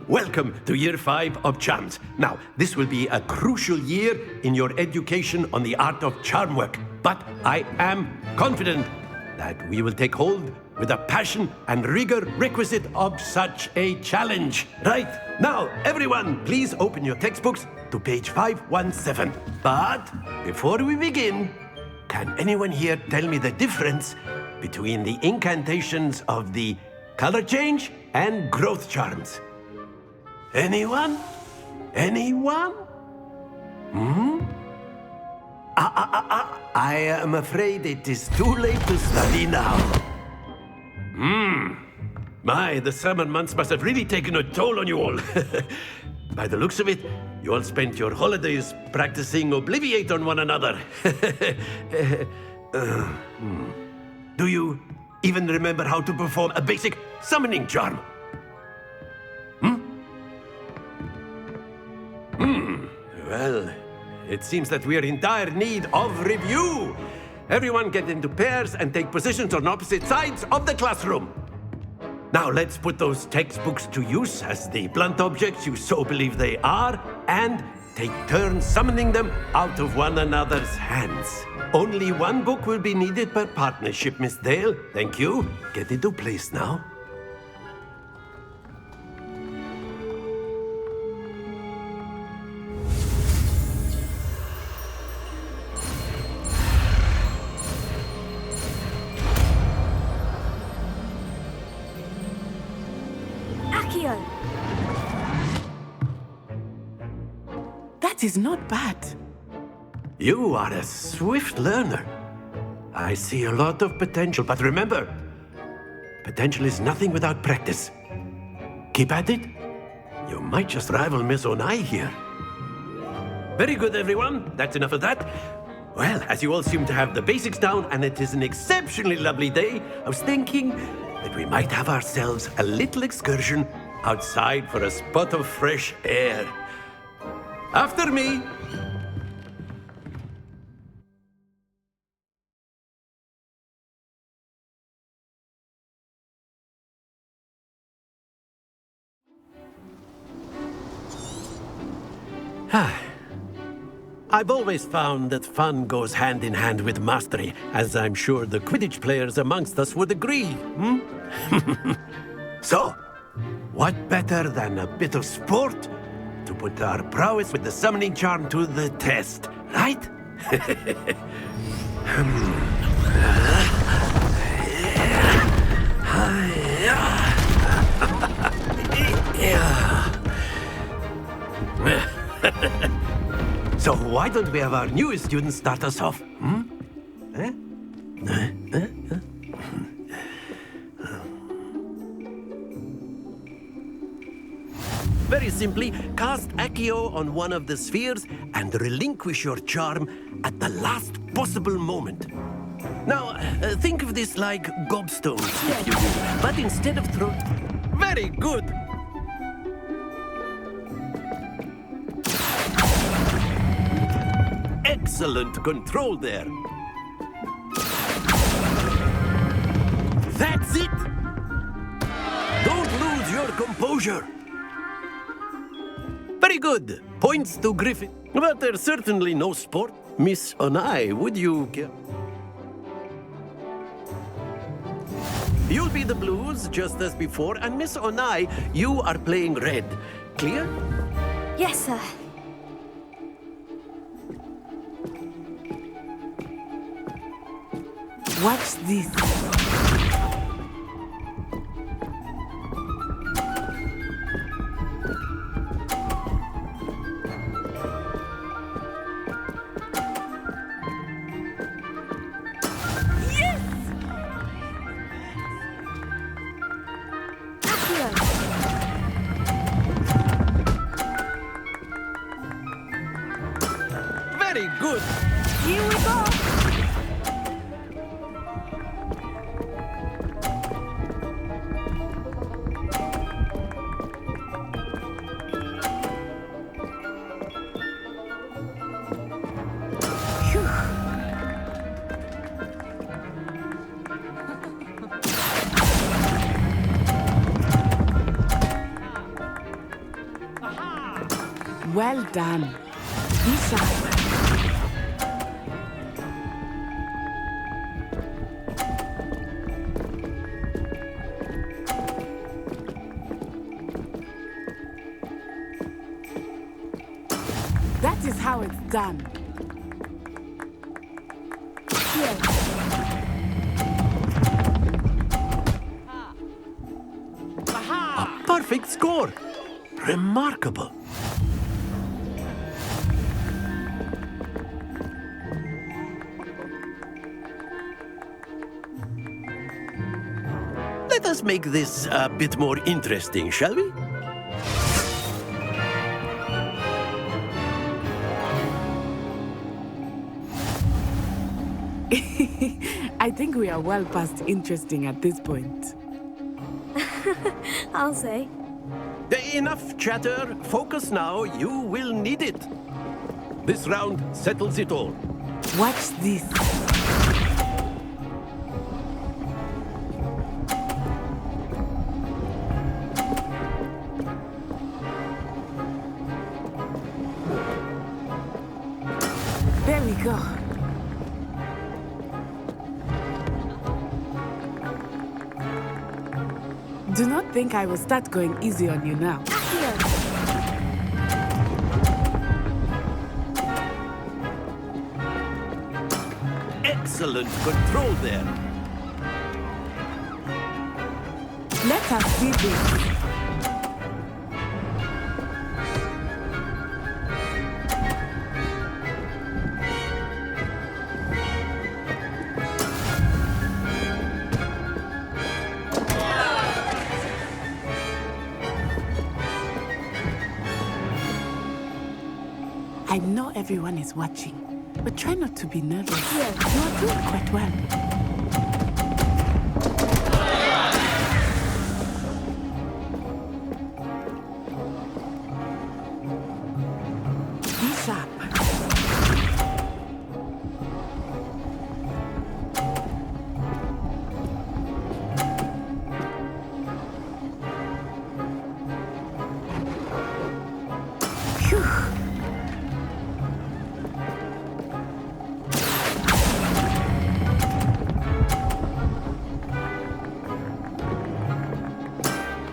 Welcome to Year 5 of Charms. Now, this will be a crucial year in your education on the art of charm work. But I am confident that we will take hold with the passion and rigor requisite of such a challenge. Right, now, everyone, please open your textbooks to page 517. But before we begin, can anyone here tell me the difference between the incantations of the color change, and growth charms. Anyone? Anyone? I am afraid it is too late to study now. My, the summer months must have really taken a toll on you all. By the looks of it, you all spent your holidays practicing Obliviate on one another. Do you even remember how to perform a basic summoning charm? Well, it seems that we are in dire need of review. Everyone get into pairs and take positions on opposite sides of the classroom. Now let's put those textbooks to use as the blunt objects you so believe they are, and take turns summoning them out of one another's hands. Only one book will be needed per partnership, Miss Dale. Thank you. Get into place now. That is not bad. You are a swift learner. I see a lot of potential, but remember, potential is nothing without practice. Keep at it. You might just rival Miss Onai here. Very good, everyone. That's enough of that. Well, as you all seem to have the basics down, and it is an exceptionally lovely day, I was thinking that we might have ourselves a little excursion outside for a spot of fresh air. After me. I've always found that fun goes hand in hand with mastery, as I'm sure the Quidditch players amongst us would agree. So, what better than a bit of sport to put our prowess with the summoning charm to the test, right? So why don't we have our newest student start us off? Very simply, cast Accio on one of the spheres and relinquish your charm at the last possible moment. Now, think of this like gobstones, if you will, but instead of throwing... Very good! Excellent control there. That's it! Don't lose your composure. Very good. Points to Griffin. But there's certainly no sport. Miss Onai, would you care? You'll be the blues, just as before, and Miss Onai, you are playing red. Clear? Yes, sir. Watch this. Very good. Here we go. Well done. This side. That is how it's done. Here. perfect score. Remarkable. Let us make this a bit more interesting, shall we? I think we are well past interesting at this point. I'll say. Enough chatter. Focus now. You will need it. This round settles it all. Watch this. There we go. Do not think I will start going easy on you now. Excellent control there. Let us see this. I know everyone is watching, but try not to be nervous. You are doing quite well. Be sharp.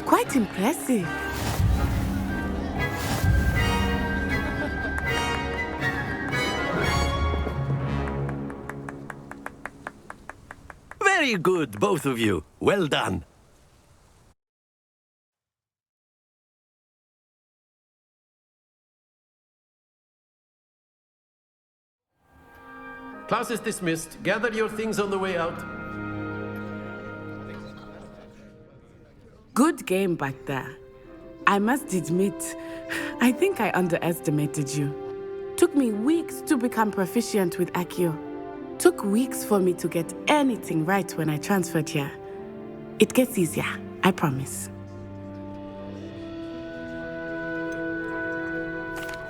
Quite impressive. Very good, both of you. Well done. Class is dismissed. Gather your things on the way out. Good game back there. I must admit, I think I underestimated you. Took me weeks to become proficient with Accio. Took weeks for me to get anything right when I transferred here. It gets easier, I promise.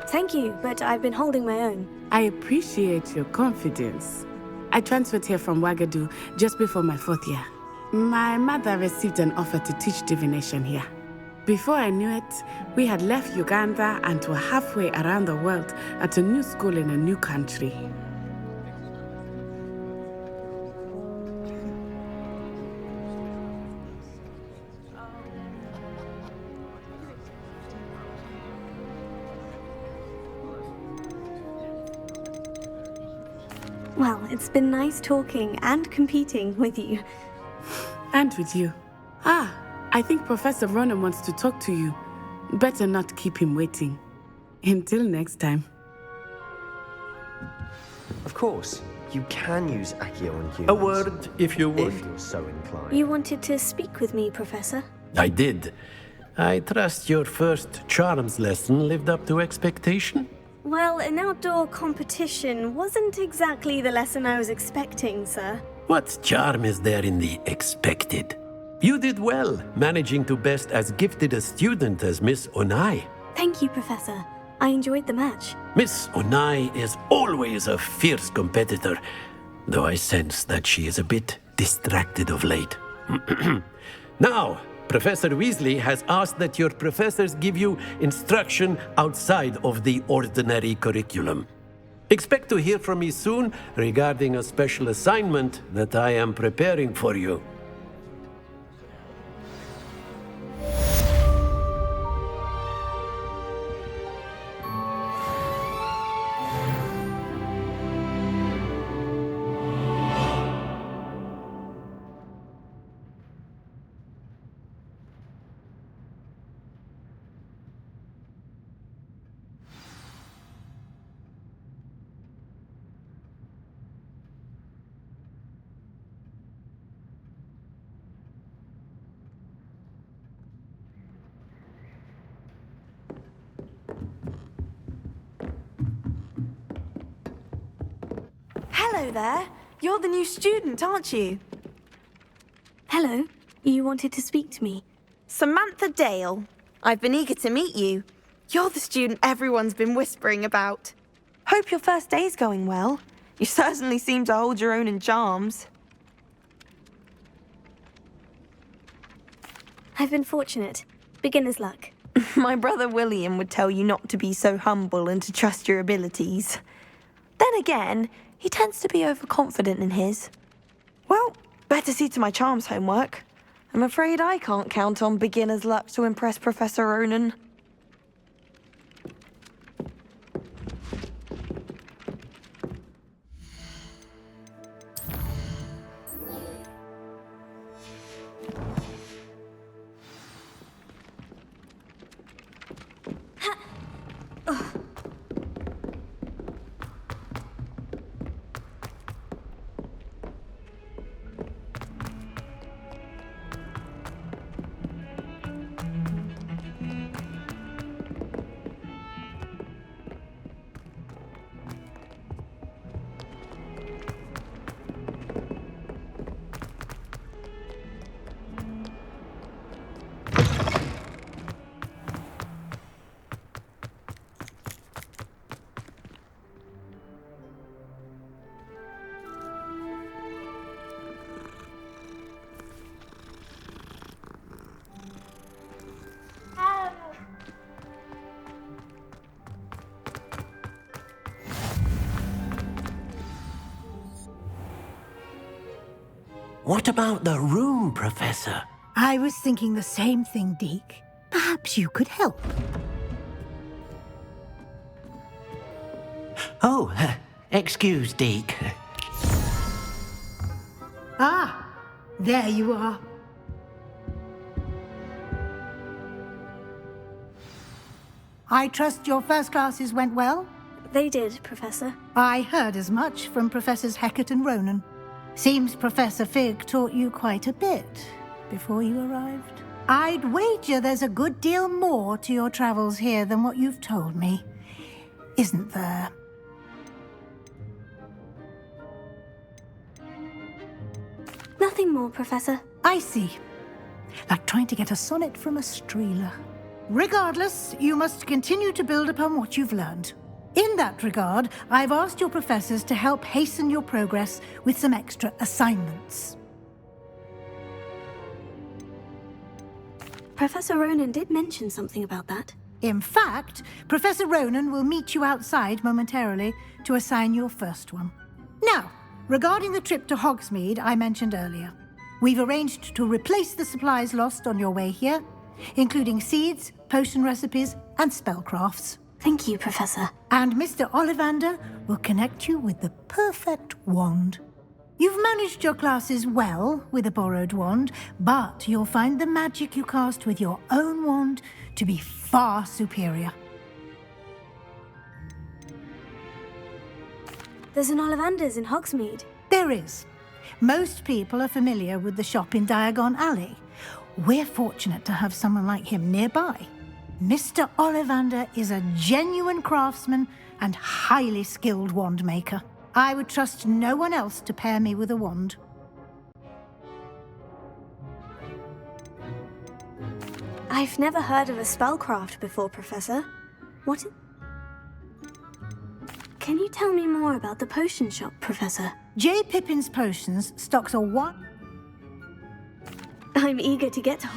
Thank you, but I've been holding my own. I appreciate your confidence. I transferred here from Wagadu just before my 4th year. My mother received an offer to teach divination here. Before I knew it, we had left Uganda and were halfway around the world at a new school in a new country. Well, it's been nice talking and competing with you. And with you. Ah, I think Professor Ronan wants to talk to you. Better not keep him waiting. Until next time. Of course, you can use Accio on humans. A word, if you would. If you're so inclined. You wanted to speak with me, Professor? I did. I trust your first charms lesson lived up to expectation? Well, an outdoor competition wasn't exactly the lesson I was expecting, sir. What charm is there in the expected? You did well, managing to best as gifted a student as Miss Onai. Thank you, Professor. I enjoyed the match. Miss Onai is always a fierce competitor, though I sense that she is a bit distracted of late. Now, Professor Weasley has asked that your professors give you instruction outside of the ordinary curriculum. Expect to hear from me soon regarding a special assignment that I am preparing for you. Hello there. You're the new student, aren't you? Hello. You wanted to speak to me? Samantha Dale. I've been eager to meet you. You're the student everyone's been whispering about. Hope your first day's going well. You certainly seem to hold your own in charms. I've been fortunate. Beginner's luck. My brother William would tell you not to be so humble and to trust your abilities. Then again, he tends to be overconfident in his. Well, better see to my charms homework. I'm afraid I can't count on beginner's luck to impress Professor Ronan. What about the room, Professor? I was thinking the same thing, Deke. Perhaps you could help. Oh, excuse, Deke. Ah, there you are. I trust your first classes went well? They did, Professor. I heard as much from Professors Hecat and Ronan. Seems Professor Fig taught you quite a bit before you arrived. I'd wager there's a good deal more to your travels here than what you've told me, isn't there? Nothing more, Professor. I see. Like trying to get a sonnet from a streeler. Regardless, you must continue to build upon what you've learned. In that regard, I've asked your professors to help hasten your progress with some extra assignments. Professor Ronan did mention something about that. In fact, Professor Ronan will meet you outside momentarily to assign your first one. Now, regarding the trip to Hogsmeade I mentioned earlier, we've arranged to replace the supplies lost on your way here, including seeds, potion recipes, and spellcrafts. Thank you, Professor. And Mr. Ollivander will connect you with the perfect wand. You've managed your classes well with a borrowed wand, but you'll find the magic you cast with your own wand to be far superior. There's an Ollivander's in Hogsmeade. There is. Most people are familiar with the shop in Diagon Alley. We're fortunate to have someone like him nearby. Mr. Ollivander is a genuine craftsman and highly skilled wand maker. I would trust no one else to pair me with a wand. I've never heard of a spellcraft before, Professor. What? Can you tell me more about the potion shop, Professor? J. Pippin's Potions stocks a what? I'm eager to get to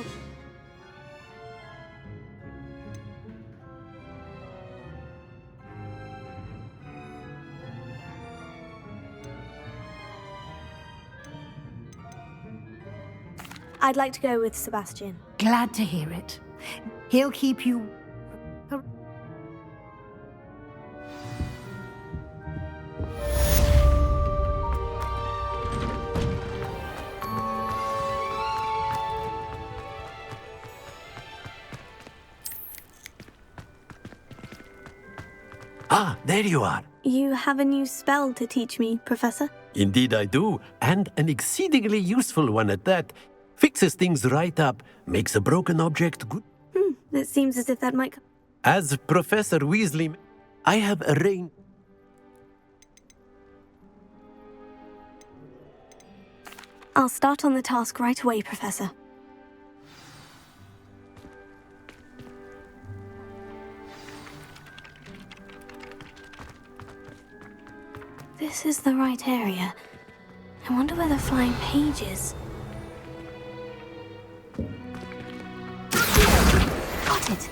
I'd like to go with Sebastian. Glad to hear it. He'll keep you... Ah, there you are. You have a new spell to teach me, Professor? Indeed I do, and an exceedingly useful one at that. Fixes things right up, makes a broken object good. It seems as if that might... As Professor Weasley, I have arranged... I'll start on the task right away, Professor. This is the right area. I wonder where the flying page is. Got it!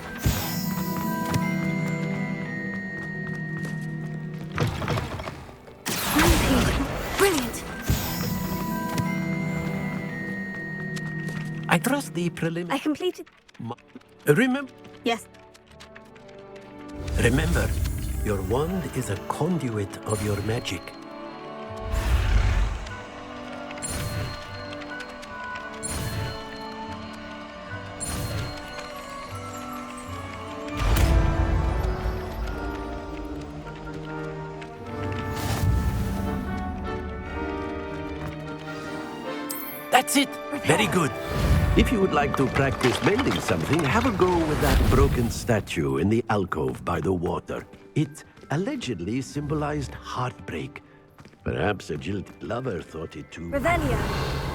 Flying page. Brilliant! I trust the preliminary... I completed... Remember... Yes. Remember, your wand is a conduit of your magic. That's it! Very good. If you would like to practice mending something, have a go with that broken statue in the alcove by the water. It allegedly symbolized heartbreak. Perhaps a jilted lover thought it too... Revelio.